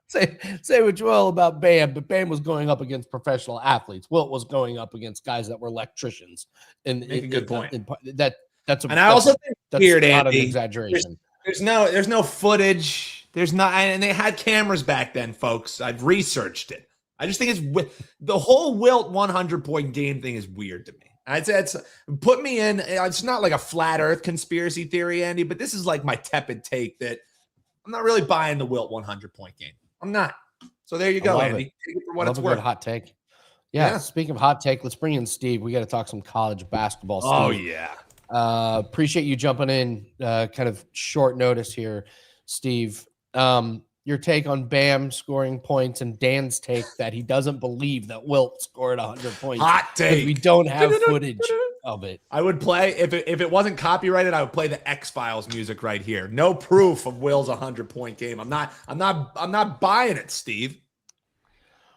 say what you will about Bam, but Bam was going up against professional athletes. Wilt was going up against guys that were electricians. And Make a good point. That's I also think that's weird, not Andy. an exaggeration. There's no footage. There's not, and they had cameras back then, folks. I've researched it. I just think it's the whole Wilt 100-point game thing is weird to me. I'd say it's put me in. It's not like a flat Earth conspiracy theory, Andy, but this is like my tepid take that I'm not really buying the Wilt 100-point game. I'm not. So there you go, Andy. Take it for what it's worth. Hot take. Yeah. Speaking of hot take, let's bring in Steve. We got to talk some college basketball. Steve. Oh yeah. Appreciate you jumping in. Kind of short notice here, Steve. You're your take on Bam scoring points and Dan's take that he doesn't believe that Wilt scored 100 points. Hot take. We don't have footage of it. I would play if it wasn't copyrighted. I would play the X-Files music right here. No proof of Will's 100-point game. I'm not buying it, Steve.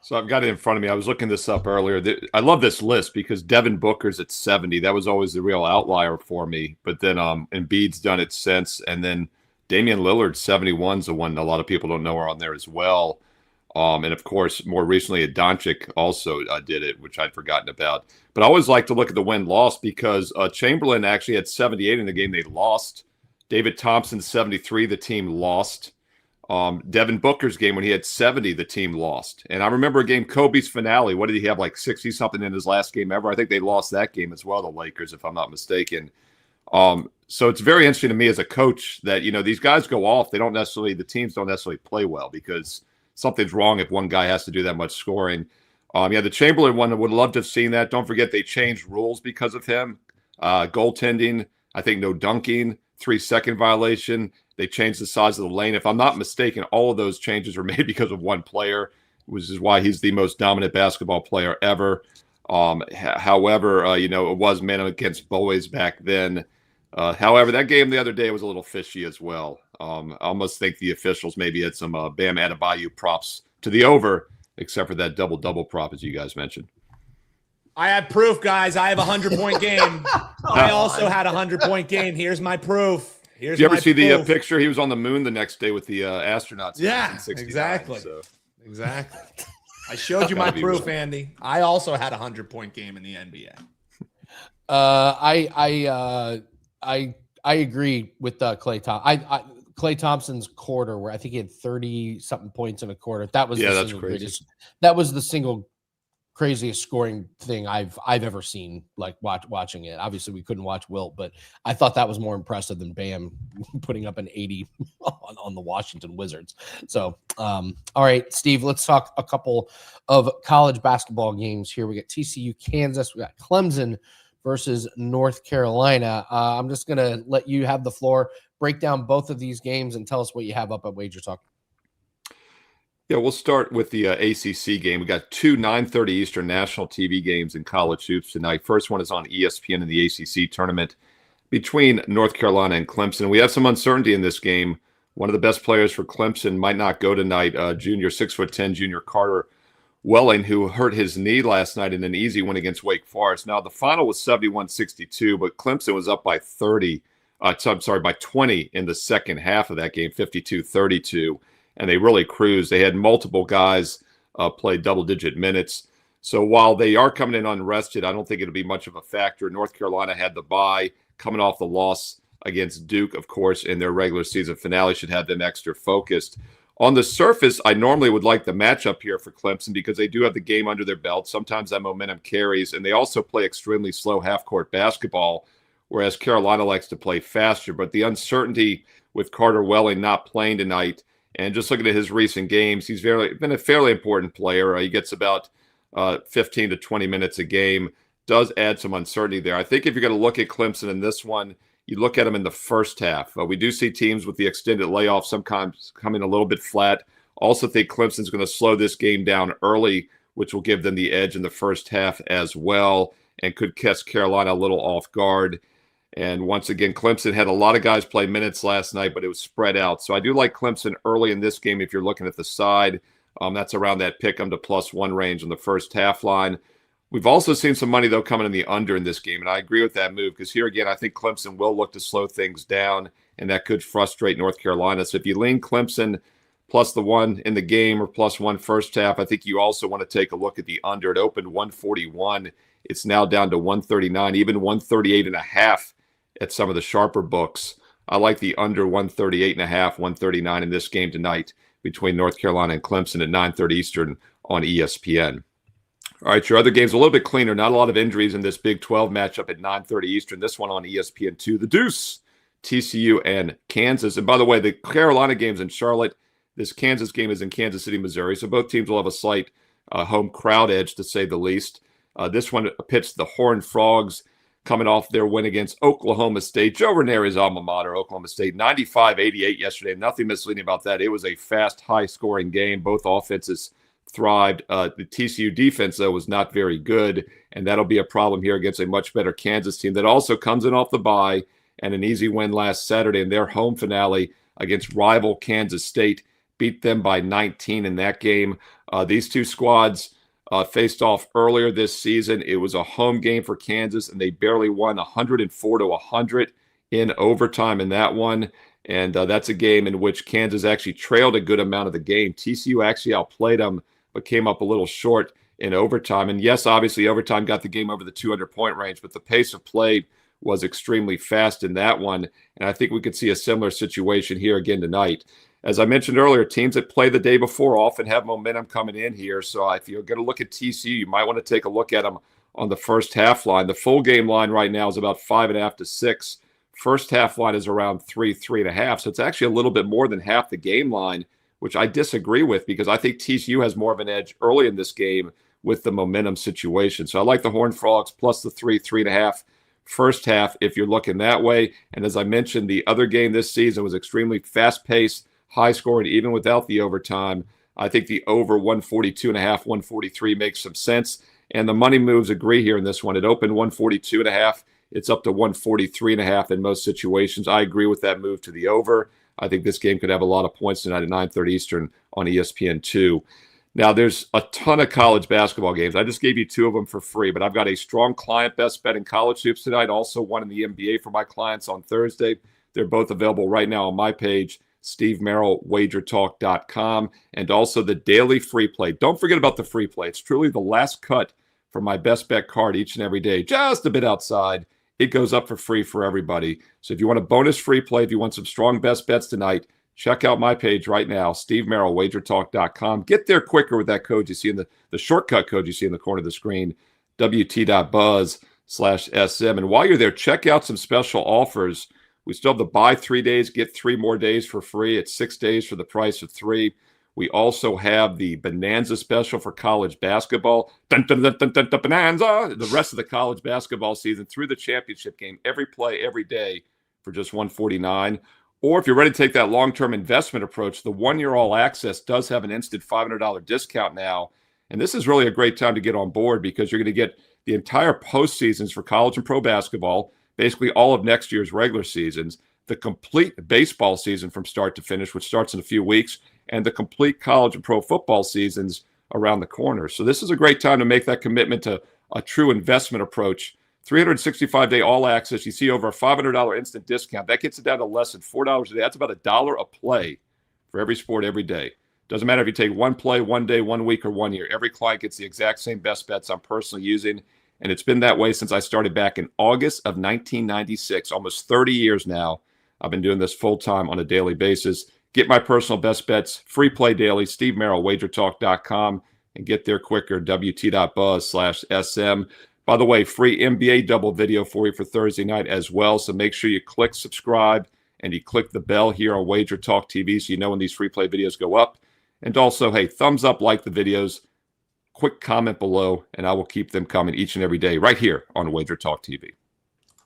So I've got it in front of me. I was looking this up earlier. I love this list because Devin Booker's at 70. That was always the real outlier for me. But then Embiid's done it since, and then Damian Lillard 71's the one a lot of people don't know are on there as well. And of course, more recently, Doncic also did it, which I'd forgotten about. But I always like to look at the win-loss because Chamberlain actually had 78 in the game they lost. David Thompson 73, the team lost. Devin Booker's game when he had 70, the team lost. And I remember a game, Kobe's finale. What did he have, like 60-something in his last game ever? I think they lost that game as well, the Lakers, if I'm not mistaken. So it's very interesting to me as a coach that, these guys go off. The teams don't necessarily play well because something's wrong if one guy has to do that much scoring. The Chamberlain one, I would love to have seen that. Don't forget they changed rules because of him. Goaltending, I think no dunking, 3-second violation. They changed the size of the lane. If I'm not mistaken, all of those changes were made because of one player, which is why he's the most dominant basketball player ever. However, it was men against boys back then. However, that game the other day was a little fishy as well. I almost think the officials maybe had some Bam Adebayo props to the over, except for that double-double prop, as you guys mentioned. I have proof, guys. I have a 100-point game. I also had a 100-point game. Here's my proof. Did you ever see the picture? He was on the moon the next day with the astronauts. Yeah, exactly. Exactly. I showed you my proof, Andy. I also had a 100-point game in the NBA. I agree with Klay Thompson. Klay Thompson's quarter, where I think he had 30-something points in a quarter. That was that's crazy. That was the single craziest scoring thing I've ever seen. Like watching it. Obviously, we couldn't watch Wilt, but I thought that was more impressive than Bam putting up an 80 on the Washington Wizards. So, all right, Steve, let's talk a couple of college basketball games here. We got TCU, Kansas. We got Clemson versus North Carolina. I'm just going to let you have the floor, break down both of these games, and tell us what you have up at WagerTalk. Yeah, we'll start with the ACC game. We got two 9:30 Eastern national TV games in college hoops tonight. First one is on ESPN in the ACC tournament between North Carolina and Clemson. We have some uncertainty in this game. One of the best players for Clemson might not go tonight, junior 6'10" junior Carter Welling, who hurt his knee last night in an easy win against Wake Forest. Now, the final was 71-62, but Clemson was up by 20 in the second half of that game, 52-32, and they really cruised. They had multiple guys play double-digit minutes. So while they are coming in unrested, I don't think it'll be much of a factor. North Carolina had the bye, coming off the loss against Duke, of course, in their regular season finale, should have them extra focused. On the surface, I normally would like the matchup here for Clemson because they do have the game under their belt. Sometimes that momentum carries, and they also play extremely slow half-court basketball, whereas Carolina likes to play faster. But the uncertainty with Carter Welling not playing tonight, and just looking at his recent games, he's been a fairly important player. He gets about 15 to 20 minutes a game, does add some uncertainty there. I think if you're going to look at Clemson in this one, you look at them in the first half. We do see teams with the extended layoff sometimes coming a little bit flat. Also think Clemson's going to slow this game down early, which will give them the edge in the first half as well, and could catch Carolina a little off guard. And once again, Clemson had a lot of guys play minutes last night, but it was spread out. So I do like Clemson early in this game if you're looking at the side. That's around that pick 'em to +1 range on the first half line. We've also seen some money, though, coming in the under in this game, and I agree with that move because here again, I think Clemson will look to slow things down, and that could frustrate North Carolina. So if you lean Clemson +1 in the game or +1 first half, I think you also want to take a look at the under. It opened 141. It's now down to 139, even 138.5 at some of the sharper books. I like the under 138.5, 139 in this game tonight between North Carolina and Clemson at 9:30 Eastern on ESPN. All right, your other game's a little bit cleaner. Not a lot of injuries in this Big 12 matchup at 9:30 Eastern. This one on ESPN2, the Deuce, TCU and Kansas. And by the way, the Carolina game's in Charlotte. This Kansas game is in Kansas City, Missouri. So both teams will have a slight home crowd edge, to say the least. This one pits the Horned Frogs. coming off their win against Oklahoma State. Joe Raineri's alma mater, Oklahoma State, 95-88 yesterday. Nothing misleading about that. It was a fast, high-scoring game. Both offenses thrived. The TCU defense, though, was not very good, and that'll be a problem here against a much better Kansas team that also comes in off the bye and an easy win last Saturday in their home finale against rival Kansas State. Beat them by 19 in that game. These two squads faced off earlier this season. It was a home game for Kansas, and they barely won 104-100 in overtime in that one. And that's a game in which Kansas actually trailed a good amount of the game. TCU actually outplayed them, but came up a little short in overtime. And yes, obviously, overtime got the game over the 200-point range, but the pace of play was extremely fast in that one. And I think we could see a similar situation here again tonight. As I mentioned earlier, teams that play the day before often have momentum coming in here. So if you're going to look at TCU, you might want to take a look at them on the first half line. The full game line right now is about 5.5 to 6. First half line is around 3.5. So it's actually a little bit more than half the game line, which I disagree with because I think TCU has more of an edge early in this game with the momentum situation. So I like the Horned Frogs plus the 3.5 first half if you're looking that way. And as I mentioned, the other game this season was extremely fast-paced, high-scoring, even without the overtime. I think the over 142.5, 143 makes some sense. And the money moves agree here in this one. It opened 142.5. It's up to 143.5 in most situations. I agree with that move to the over. I think this game could have a lot of points tonight at 9:30 Eastern on ESPN2. Now, there's a ton of college basketball games. I just gave you 2 of them for free, but I've got a strong client best bet in college hoops tonight. Also one in the NBA for my clients on Thursday. They're both available right now on my page, Steve Merril, WagerTalk.com, and also the daily free play. Don't forget about the free play. It's truly the last cut for my best bet card each and every day, just a bit outside. It goes up for free for everybody. So if you want a bonus free play, if you want some strong best bets tonight, check out my page right now, Steve Merril, WagerTalk.com. Get there quicker with that code you see in the shortcut code you see in the corner of the screen, WT.buzz/SM. And while you're there, check out some special offers. We still have the buy 3 days, get 3 more days for free. It's 6 days for the price of 3. We also have the Bonanza special for college basketball. Dun, dun, dun, dun, dun, dun, Bonanza! The rest of the college basketball season through the championship game, every play, every day for just $149. Or if you're ready to take that long-term investment approach, the 1-year all access does have an instant $500 discount now. And this is really a great time to get on board because you're going to get the entire postseasons for college and pro basketball, basically all of next year's regular seasons, the complete baseball season from start to finish, which starts in a few weeks, and the complete college and pro football seasons around the corner. So this is a great time to make that commitment to a true investment approach. 365-day all access. You see over a $500 instant discount. That gets it down to less than $4 a day. That's about $1 a play for every sport every day. Doesn't matter if you take one play, 1 day, 1 week, or 1 year. Every client gets the exact same best bets I'm personally using. And it's been that way since I started back in August of 1996, almost 30 years now. I've been doing this full-time on a daily basis. Get my personal best bets, free play daily, Steve Merril, WagerTalk.com, and get there quicker, WT.buzz/SM. By the way, free NBA double video for you for Thursday night as well. So make sure you click subscribe and you click the bell here on Wager Talk TV so you know when these free play videos go up. And also, hey, thumbs up, like the videos, quick comment below, and I will keep them coming each and every day right here on Wager Talk TV.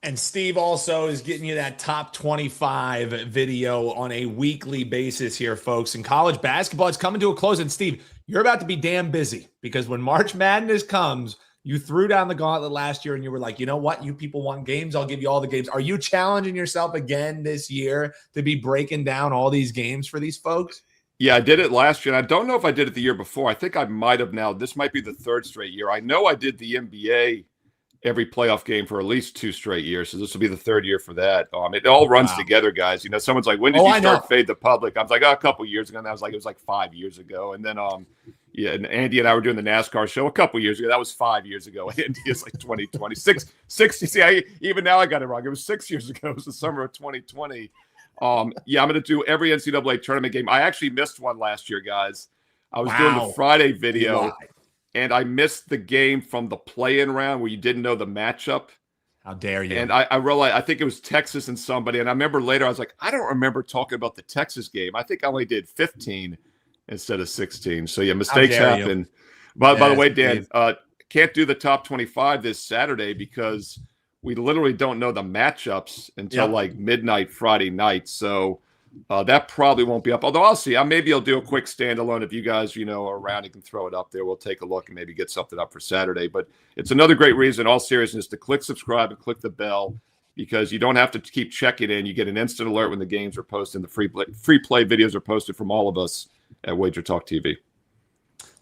And Steve also is getting you that top 25 video on a weekly basis here, folks. And college basketball is coming to a close. And Steve, you're about to be damn busy because when March Madness comes, you threw down the gauntlet last year and you were like, you know what? You people want games. I'll give you all the games. Are you challenging yourself again this year to be breaking down all these games for these folks? Yeah, I did it last year. And I don't know if I did it the year before. I think I might have now. This might be the 3rd straight year. I know I did the NBA every playoff game for at least 2 straight years. So this will be the 3rd year for that. It all runs together, guys. You know, someone's like, when did you start Fade the Public? I was like, a couple years ago. And I was like, it was like 5 years ago. And then, yeah, and Andy and I were doing the NASCAR show a couple years ago. That was 5 years ago. Andy is like 2020. 6. You see, even now I got it wrong. It was 6 years ago. It was the summer of 2020. Yeah, I'm going to do every NCAA tournament game. I actually missed one last year, guys. I was doing the Friday video. And I missed the game from the play-in round where you didn't know the matchup. How dare you? And I realized, I think it was Texas and somebody. And I remember later, I was like, I don't remember talking about the Texas game. I think I only did 15 instead of 16. So, yeah, mistakes happen. By the way, Dan, can't do the top 25 this Saturday because we literally don't know the matchups until like midnight Friday night. So that probably won't be up. Although I'll see. Maybe I'll do a quick standalone if you guys, are around and can throw it up there. We'll take a look and maybe get something up for Saturday. But it's another great reason, all seriousness, to click subscribe and click the bell, because you don't have to keep checking in. You get an instant alert when the games are posted. The free play videos are posted from all of us at WagerTalk TV.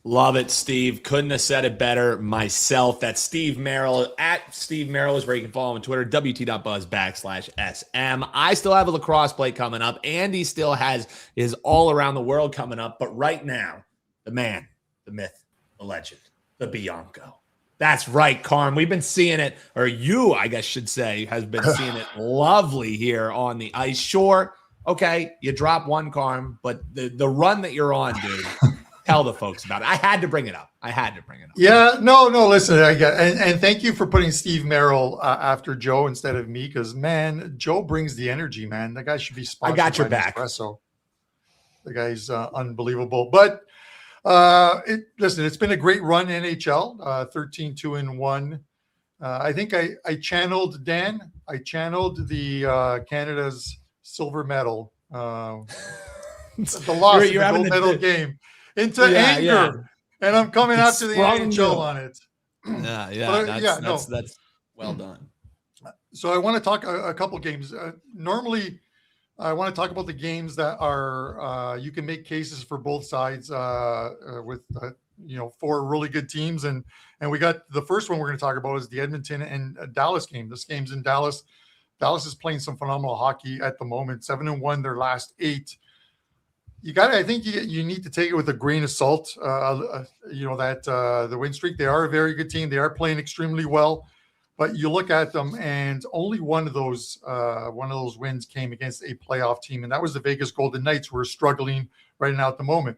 Love it, Steve. Couldn't have said it better myself. That's Steve Merril. At Steve Merril is where you can follow him on Twitter, wt.buzz/SM. I still have a lacrosse play coming up. Andy still has his all around the world coming up. But right now, the man, the myth, the legend, the Bianco. That's right, Carm. We've been seeing it, or you, I guess, should say, has been seeing it lovely here on the ice. Sure, okay, you drop one, Carm, but the run that you're on, dude, tell the folks about it. I had to bring it up. Yeah, no, listen, I get, and thank you for putting Steve Merril after Joe instead of me, because, man, Joe brings the energy, man. The guy should be sponsored. I got your by back. Nespresso. The guy's unbelievable. But listen, it's been a great run, NHL, 13-2-1. I think I channeled Dan. I channeled the Canada's silver medal, the loss of the gold medal game, into anger, and I'm coming after the NHL on it. That's well done. So I want to talk a couple games. Normally, I want to talk about the games that are you can make cases for both sides with four really good teams, and we got the first one we're going to talk about is the Edmonton and Dallas game. This game's in Dallas. Dallas is playing some phenomenal hockey at the moment. 7-1 their last 8. I think you need to take it with a grain of salt. The win streak. They are a very good team. They are playing extremely well. But you look at them, and only one of those wins came against a playoff team, and that was the Vegas Golden Knights, who are struggling right now at the moment.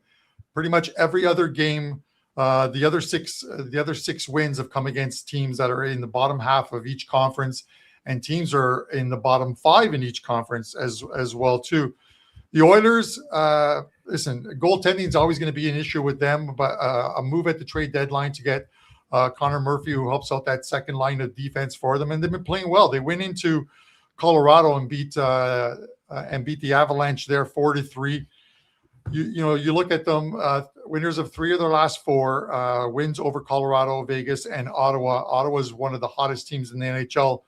Pretty much every other game, the other six wins have come against teams that are in the bottom half of each conference, and teams are in the bottom 5 in each conference as well too. The Oilers, listen, goaltending is always going to be an issue with them, but a move at the trade deadline to get Connor Murphy, who helps out that second line of defense for them, and they've been playing well. They went into Colorado and beat the Avalanche there 4-3. You look at them, winners of 3 of their last 4 wins over Colorado, Vegas, and Ottawa. Ottawa is one of the hottest teams in the NHL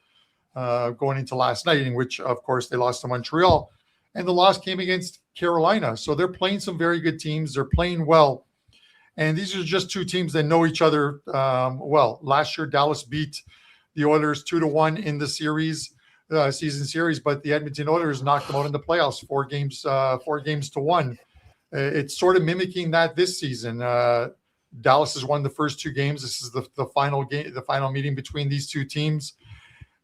going into last night, in which, of course, they lost to Montreal. And the loss came against Carolina. So they're playing some very good teams. They're playing well. And these are just 2 teams that know each other well. Last year, Dallas beat the Oilers 2-1 in the season series, but the Edmonton Oilers knocked them out in the playoffs 4 games to 1. It's sort of mimicking that this season. Dallas has won the first 2 games. This is the final game, the final meeting between these 2 teams.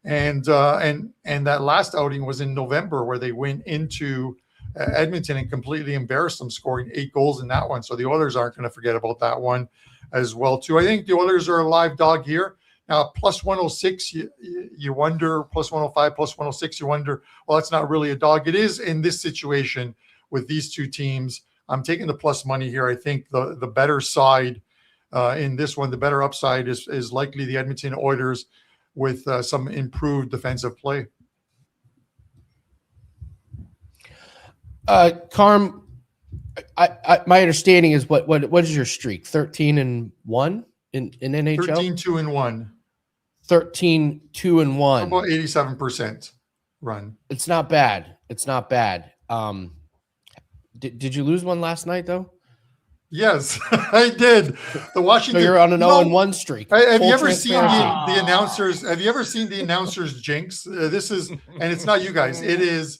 And that last outing was in November, where they went into Edmonton and completely embarrassed them, scoring 8 goals in that one. So the Oilers aren't going to forget about that one as well too. I think the Oilers are a live dog here. Now, plus 106, you wonder, plus 105, plus 106, you wonder, well, that's not really a dog. It is in this situation with these 2 teams. I'm taking the plus money here. I think the better side in this one, the better upside is likely the Edmonton Oilers, with some improved defensive play. Carm, my understanding is what is your streak? 13-1 in NHL? 13-2-1. 13-2-1. About 87% run. It's not bad. Did you lose one last night though? Yes, I did. The Washington. So you're on an 0-1 streak. Have you ever seen the announcers? Have you ever seen the announcers jinx? This is, and it's not you guys. It is.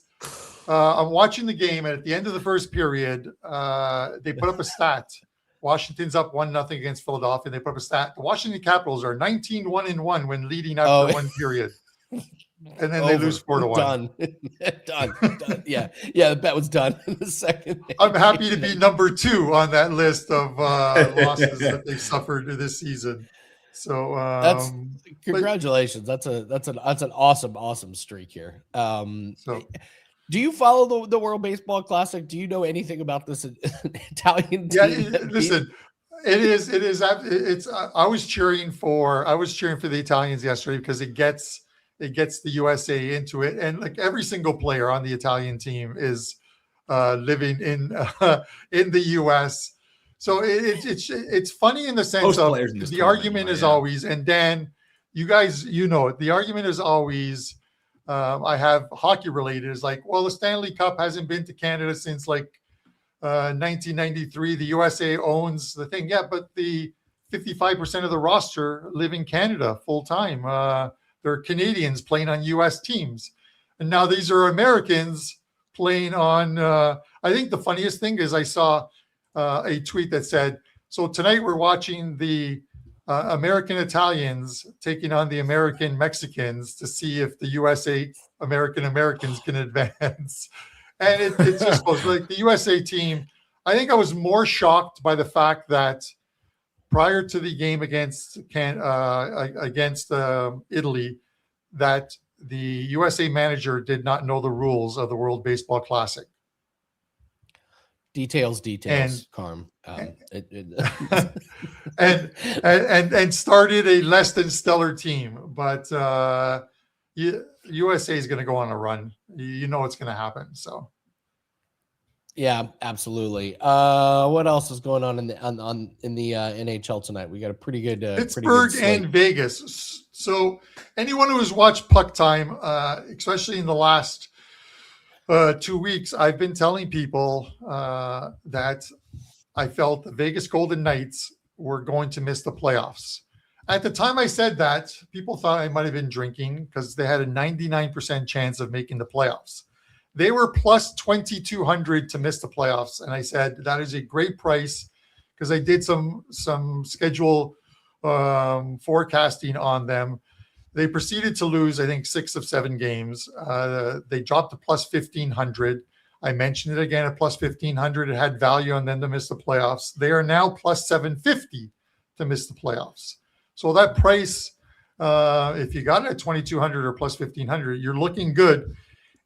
I'm watching the game, and at the end of the first period, they put up a stat. Washington's up 1-0 against Philadelphia. They put up a stat. The Washington Capitals are 19-1-1 when leading after one period. And then they lose 4-1. Done. Yeah, the bet was done in the second. I'm happy to be number 2 on that list of losses that they suffered this season. So that's congratulations. That's an awesome streak here. Do you follow the World Baseball Classic? Do you know anything about this Italian team? Yeah, listen. It is. It's. I was cheering for the Italians yesterday because it gets it gets the USA into it. And like every single player on the Italian team is living in the US. So it's funny in the sense Most of players in this the tournament argument anyway, is yeah. always, and Dan, you guys, the argument is always, I have hockey related, is like, well, the Stanley Cup hasn't been to Canada since like 1993. The USA owns the thing. Yeah, but the 55% of the roster live in Canada full time. They're Canadians playing on US teams. And now these are Americans playing on, I think the funniest thing is I saw a tweet that said, so tonight we're watching the American Italians taking on the American Mexicans to see if the USA Americans can advance. And it just goes like the USA team. I think I was more shocked by the fact that prior to the game against Italy, that the USA manager did not know the rules of the World Baseball Classic. Details, Carm. And started a less than stellar team, but USA is going to go on a run. You know it's going to happen. So, yeah, absolutely. What else is going on in the NHL tonight? We got a pretty good Pittsburgh and Vegas. So, anyone who has watched Puck Time, especially in the last 2 weeks, I've been telling people that I felt the Vegas Golden Knights were going to miss the playoffs. At the time I said that, people thought I might have been drinking because they had a 99% chance of making the playoffs. They were plus 2,200 to miss the playoffs. And I said, that is a great price, because I did some schedule forecasting on them. They proceeded to lose, I think, 6 of 7 games. They dropped to plus 1,500. I mentioned it again at plus 1,500. It had value on them to miss the playoffs. They are now plus 750 to miss the playoffs. So that price, if you got it at 2,200 or plus 1,500, you're looking good.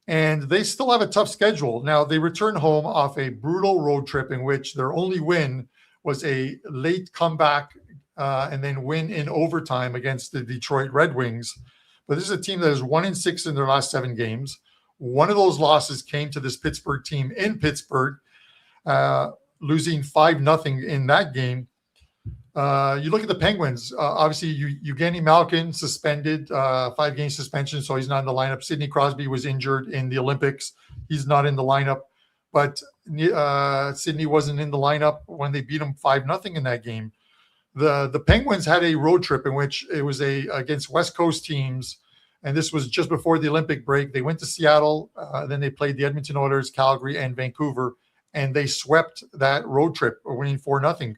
And they still have a tough schedule. Now, they return home off a brutal road trip in which their only win was a late comeback and then win in overtime against the Detroit Red Wings. But this is a team that is 1-6 in their last 7 games. One of those losses came to this Pittsburgh team in Pittsburgh, losing 5-0 in that game. You look at the Penguins. Obviously, Evgeny Malkin suspended, 5-game suspension, so he's not in the lineup. Sidney Crosby was injured in the Olympics. He's not in the lineup. But Sidney wasn't in the lineup when they beat him 5-0 in that game. The Penguins had a road trip in which it was against West Coast teams, and this was just before the Olympic break. They went to Seattle, then they played the Edmonton Oilers, Calgary, and Vancouver, and they swept that road trip, winning 4-0.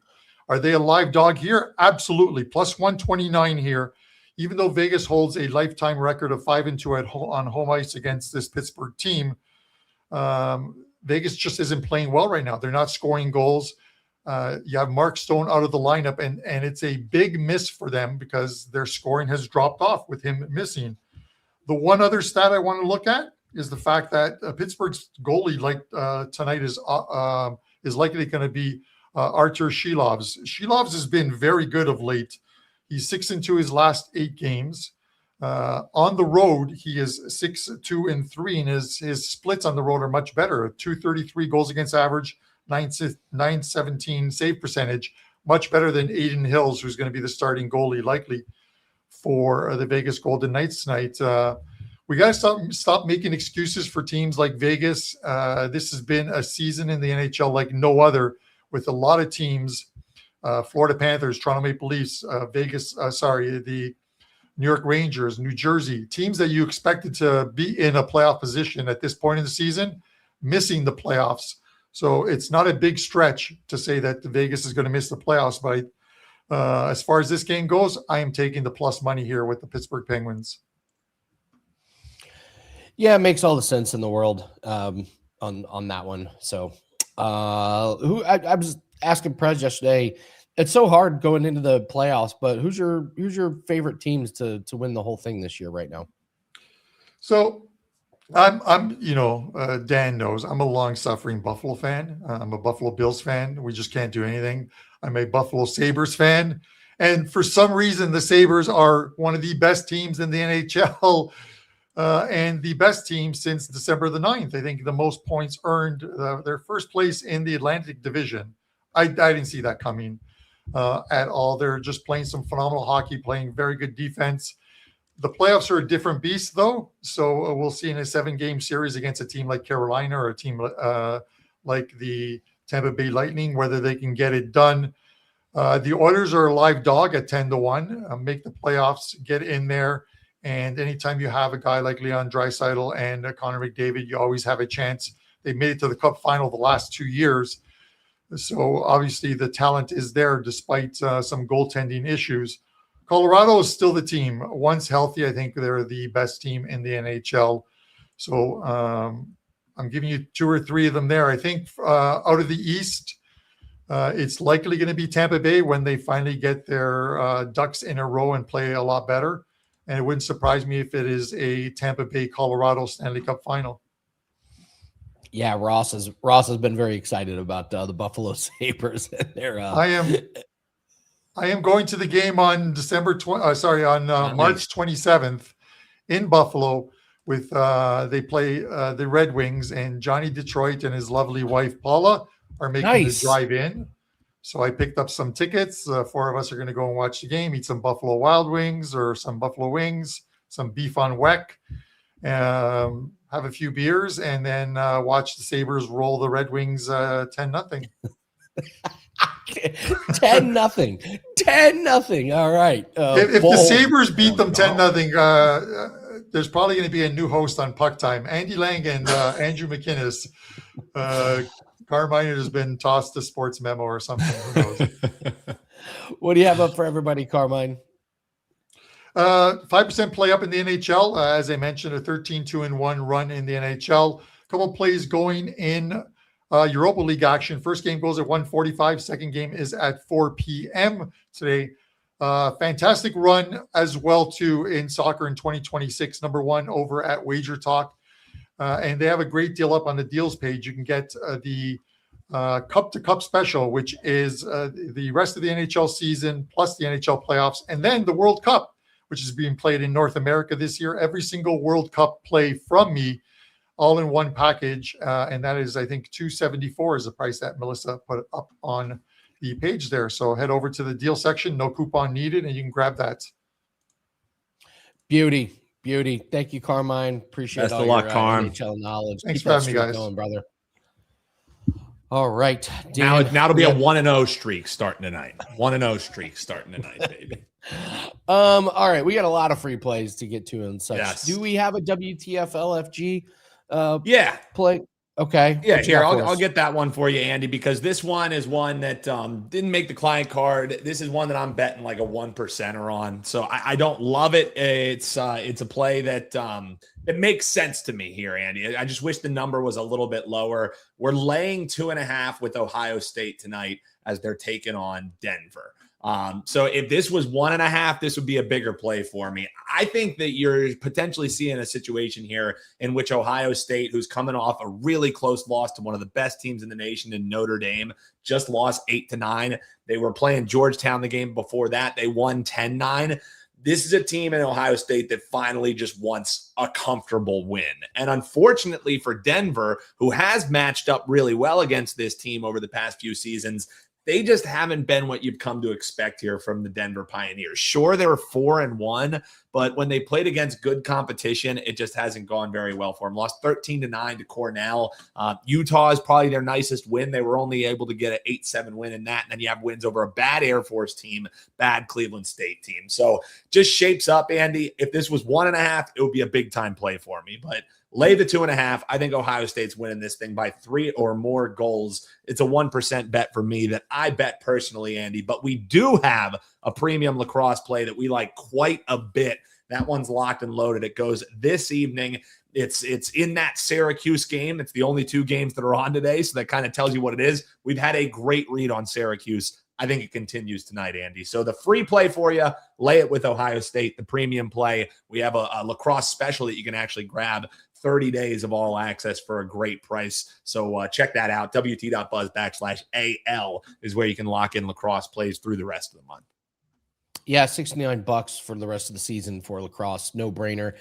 Are they a live dog here? Absolutely. Plus 129 here, even though Vegas holds a lifetime record of 5-2 on home ice against this Pittsburgh team. Vegas just isn't playing well right now. They're not scoring goals. You have Mark Stone out of the lineup, and it's a big miss for them because their scoring has dropped off with him missing. The one other stat I want to look at is the fact that Pittsburgh's goalie tonight is likely going to be Artur Shilovs. Shilovs has been very good of late. He's 6-2 his last 8 games. On the road, he is 6-2-3, and his splits on the road are much better. 233 goals against average, 917 save percentage, much better than Aiden Hills, who's going to be the starting goalie likely for the Vegas Golden Knights tonight. We got to stop making excuses for teams like Vegas. This has been a season in the NHL like no other, with a lot of teams, Florida Panthers, Toronto Maple Leafs, the New York Rangers, New Jersey, teams that you expected to be in a playoff position at this point in the season, missing the playoffs. So it's not a big stretch to say that Vegas is going to miss the playoffs. But as far as this game goes, I am taking the plus money here with the Pittsburgh Penguins. Yeah, it makes all the sense in the world on that one. So I was asking Prez yesterday, it's so hard going into the playoffs, but who's your favorite teams to win the whole thing this year right now? So I'm Dan knows I'm a long-suffering Buffalo fan. I'm a Buffalo Bills fan. We just can't do anything. I'm a Buffalo Sabres fan, And for some reason, the Sabres are one of the best teams in the NHL and the best team since December the 9th. I think the most points earned, their first place in the Atlantic Division. I didn't see that coming at all. They're just playing some phenomenal hockey, playing very good defense. The playoffs are a different beast, though. So we'll see in a 7-game series against a team like Carolina or a team like the Tampa Bay Lightning, whether they can get it done. The Oilers are a live dog at 10-1. Make the playoffs, get in there. And anytime you have a guy like Leon Draisaitl and Connor McDavid, you always have a chance. They made it to the Cup final the last 2 years. So obviously the talent is there despite some goaltending issues. Colorado is still the team. Once healthy, I think they're the best team in the NHL. So I'm giving you 2 or 3 of them there. I think out of the East, it's likely going to be Tampa Bay when they finally get their ducks in a row and play a lot better. And it wouldn't surprise me if it is a Tampa Bay, Colorado Stanley Cup final. Yeah, Ross has been very excited about the Buffalo Sabres. I am going to the game on March 27th in Buffalo with they play the Red Wings, and Johnny Detroit and his lovely wife Paula are making the drive in. So I picked up some tickets. 4 of us are going to go and watch the game, eat some Buffalo Wild Wings or some Buffalo wings, some beef on weck, have a few beers, and then watch the Sabres roll the Red Wings 10-0. 10-0. 10-0. All right. If the Sabres beat them 10-0, there's probably going to be a new host on Puck Time. Andy Lang and Andrew McInnes. Carmine has been tossed a sports memo or something. Who knows? What do you have up for everybody, Carmine? 5% play up in the NHL. As I mentioned, a 13-2-1 run in the NHL. A couple plays going in Europa League action. First game goes at 1:45. Second game is at 4 p.m. today. Fantastic run as well, too, in soccer in 2026. Number 1 over at WagerTalk. And they have a great deal up on the deals page. You can get the Cup to Cup special, which is the rest of the NHL season plus the NHL playoffs, and then the World Cup, which is being played in North America this year. Every single World Cup play from me, all in one package. And that is, I think, $274 is the price that Melissa put up on the page there. So head over to the deal section, no coupon needed, and you can grab that. Beauty. Thank you, Carmine. Appreciate Best of luck, Carm. NHL knowledge. Thanks for having me, guys. Going, brother. All right. Now it'll be a 1-0 streak starting tonight. 1-0 streak starting tonight, baby. All right. We got a lot of free plays to get to and such. Yes. Do we have a WTF LFG play? Okay. Yeah, here, I'll get that one for you, Andy, because this one is one that didn't make the client card. This is one that I'm betting like a 1%er on. So I don't love it. It's a play that it makes sense to me here, Andy. I just wish the number was a little bit lower. We're laying 2.5 with Ohio State tonight as they're taking on Denver. So if this was 1.5, this would be a bigger play for me. I think that you're potentially seeing a situation here in which Ohio State, who's coming off a really close loss to one of the best teams in the nation in Notre Dame, just lost 8-9. They were playing Georgetown the game before that. They won 10-9. This is a team in Ohio State that finally just wants a comfortable win. And unfortunately for Denver, who has matched up really well against this team over the past few seasons, they just haven't been what you've come to expect here from the Denver Pioneers. Sure, they were 4-1, but when they played against good competition, it just hasn't gone very well for them. Lost 13-9 to Cornell. Utah is probably their nicest win. They were only able to get an 8-7 win in that. And then you have wins over a bad Air Force team, bad Cleveland State team. So just shapes up, Andy. If this was 1.5, it would be a big time play for me. But lay the 2.5. I think Ohio State's winning this thing by 3 or more goals. It's a 1% bet for me that I bet personally, Andy. But we do have a premium lacrosse play that we like quite a bit. That one's locked and loaded. It goes this evening. It's in that Syracuse game. It's the only 2 games that are on today, so that kind of tells you what it is. We've had a great read on Syracuse. I think it continues tonight, Andy. So the free play for you, lay it with Ohio State. The premium play, we have a lacrosse special that you can actually grab. 30 days of all access for a great price. So check that out. WT.buzz/AL is where you can lock in lacrosse plays through the rest of the month. Yeah, $69 for the rest of the season for lacrosse. No brainer.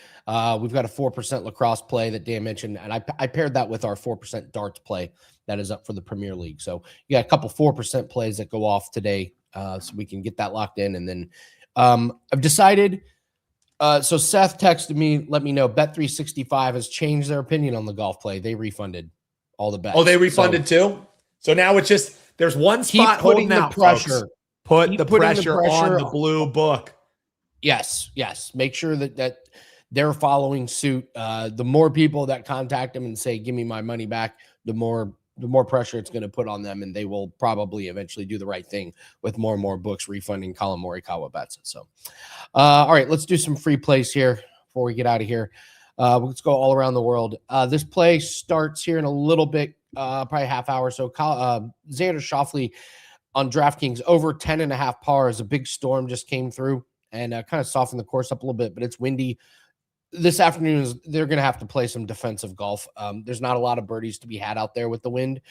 We've got a 4% lacrosse play that Dan mentioned, and I paired that with our 4% darts play that is up for the Premier League. So you got a couple 4% plays that go off today, so we can get that locked in. And then I've decided. So Seth texted me, let me know Bet365 has changed their opinion on the golf play. They refunded all the bets. Oh, they refunded too? So now it's just there's one spot holding out, pressure. Folks. Put the pressure on the blue book. Yes. Make sure that they're following suit. The more people that contact them and say, give me my money back, the more pressure it's going to put on them, and they will probably eventually do the right thing with more and more books refunding Colin Morikawa bets. So, all right, let's do some free plays here before we get out of here. Let's go all around the world. This play starts here in a little bit, probably half hour. So, Xander Schauffele on DraftKings over 10.5 pars. A big storm just came through and kind of softened the course up a little bit, but it's windy. This afternoon, they're going to have to play some defensive golf. There's not a lot of birdies to be had out there with the wind.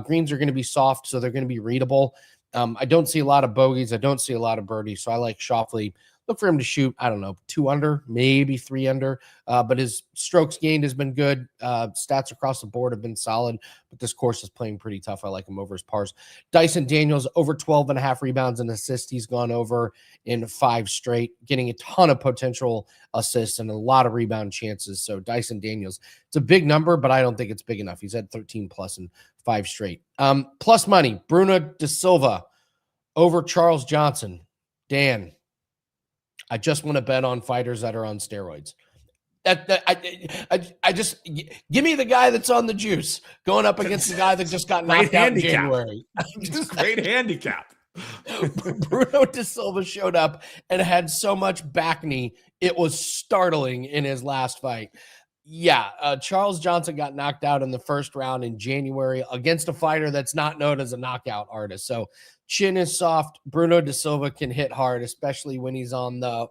Greens are going to be soft, so they're going to be readable. I don't see a lot of bogeys. I don't see a lot of birdies, so I like Schauffele. Look for him to shoot, I don't know, 2 under, maybe 3 under. But his strokes gained has been good. Stats across the board have been solid, but this course is playing pretty tough. I like him over his pars. Dyson Daniels over 12.5 rebounds and assists. He's gone over in 5 straight, getting a ton of potential assists and a lot of rebound chances. So Dyson Daniels, it's a big number, but I don't think it's big enough. He's had 13 plus in 5 straight. Plus money, Bruno De Silva over Charles Johnson. Dan, I just want to bet on fighters that are on steroids. I just give me the guy that's on the juice going up against the guy that just got knocked out in January. Just great handicap. Bruno De Silva showed up and had so much back knee. It was startling in his last fight. Yeah, Charles Johnson got knocked out in the first round in January against a fighter that's not known as a knockout artist. So chin is soft. Bruno De Silva can hit hard, especially when he's on the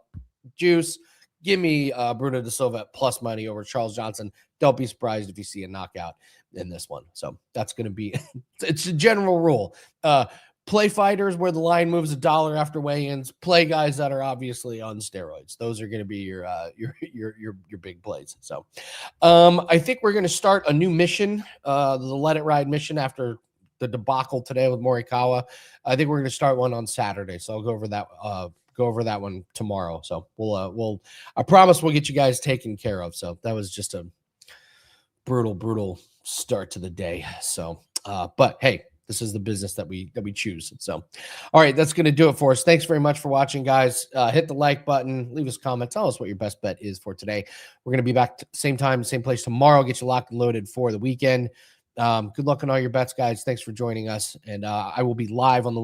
juice. Give me Bruno De Silva at plus money over Charles Johnson. Don't be surprised if you see a knockout in this one. So that's going to be – it's a general rule. Play fighters where the line moves $1 after weigh-ins. Play guys that are obviously on steroids. Those are going to be your big plays. So, I think we're going to start a new mission, the Let It Ride mission after the debacle today with Morikawa. I think we're going to start one on Saturday. So I'll go over that one tomorrow. So I promise we'll get you guys taken care of. So that was just a brutal start to the day. So, but hey. This is the business that we choose. So, all right, that's going to do it for us. Thanks very much for watching, guys. Hit the like button, leave us a comment. Tell us what your best bet is for today. We're going to be back same time, same place tomorrow. Get you locked and loaded for the weekend. Good luck on all your bets, guys. Thanks for joining us. And I will be live on the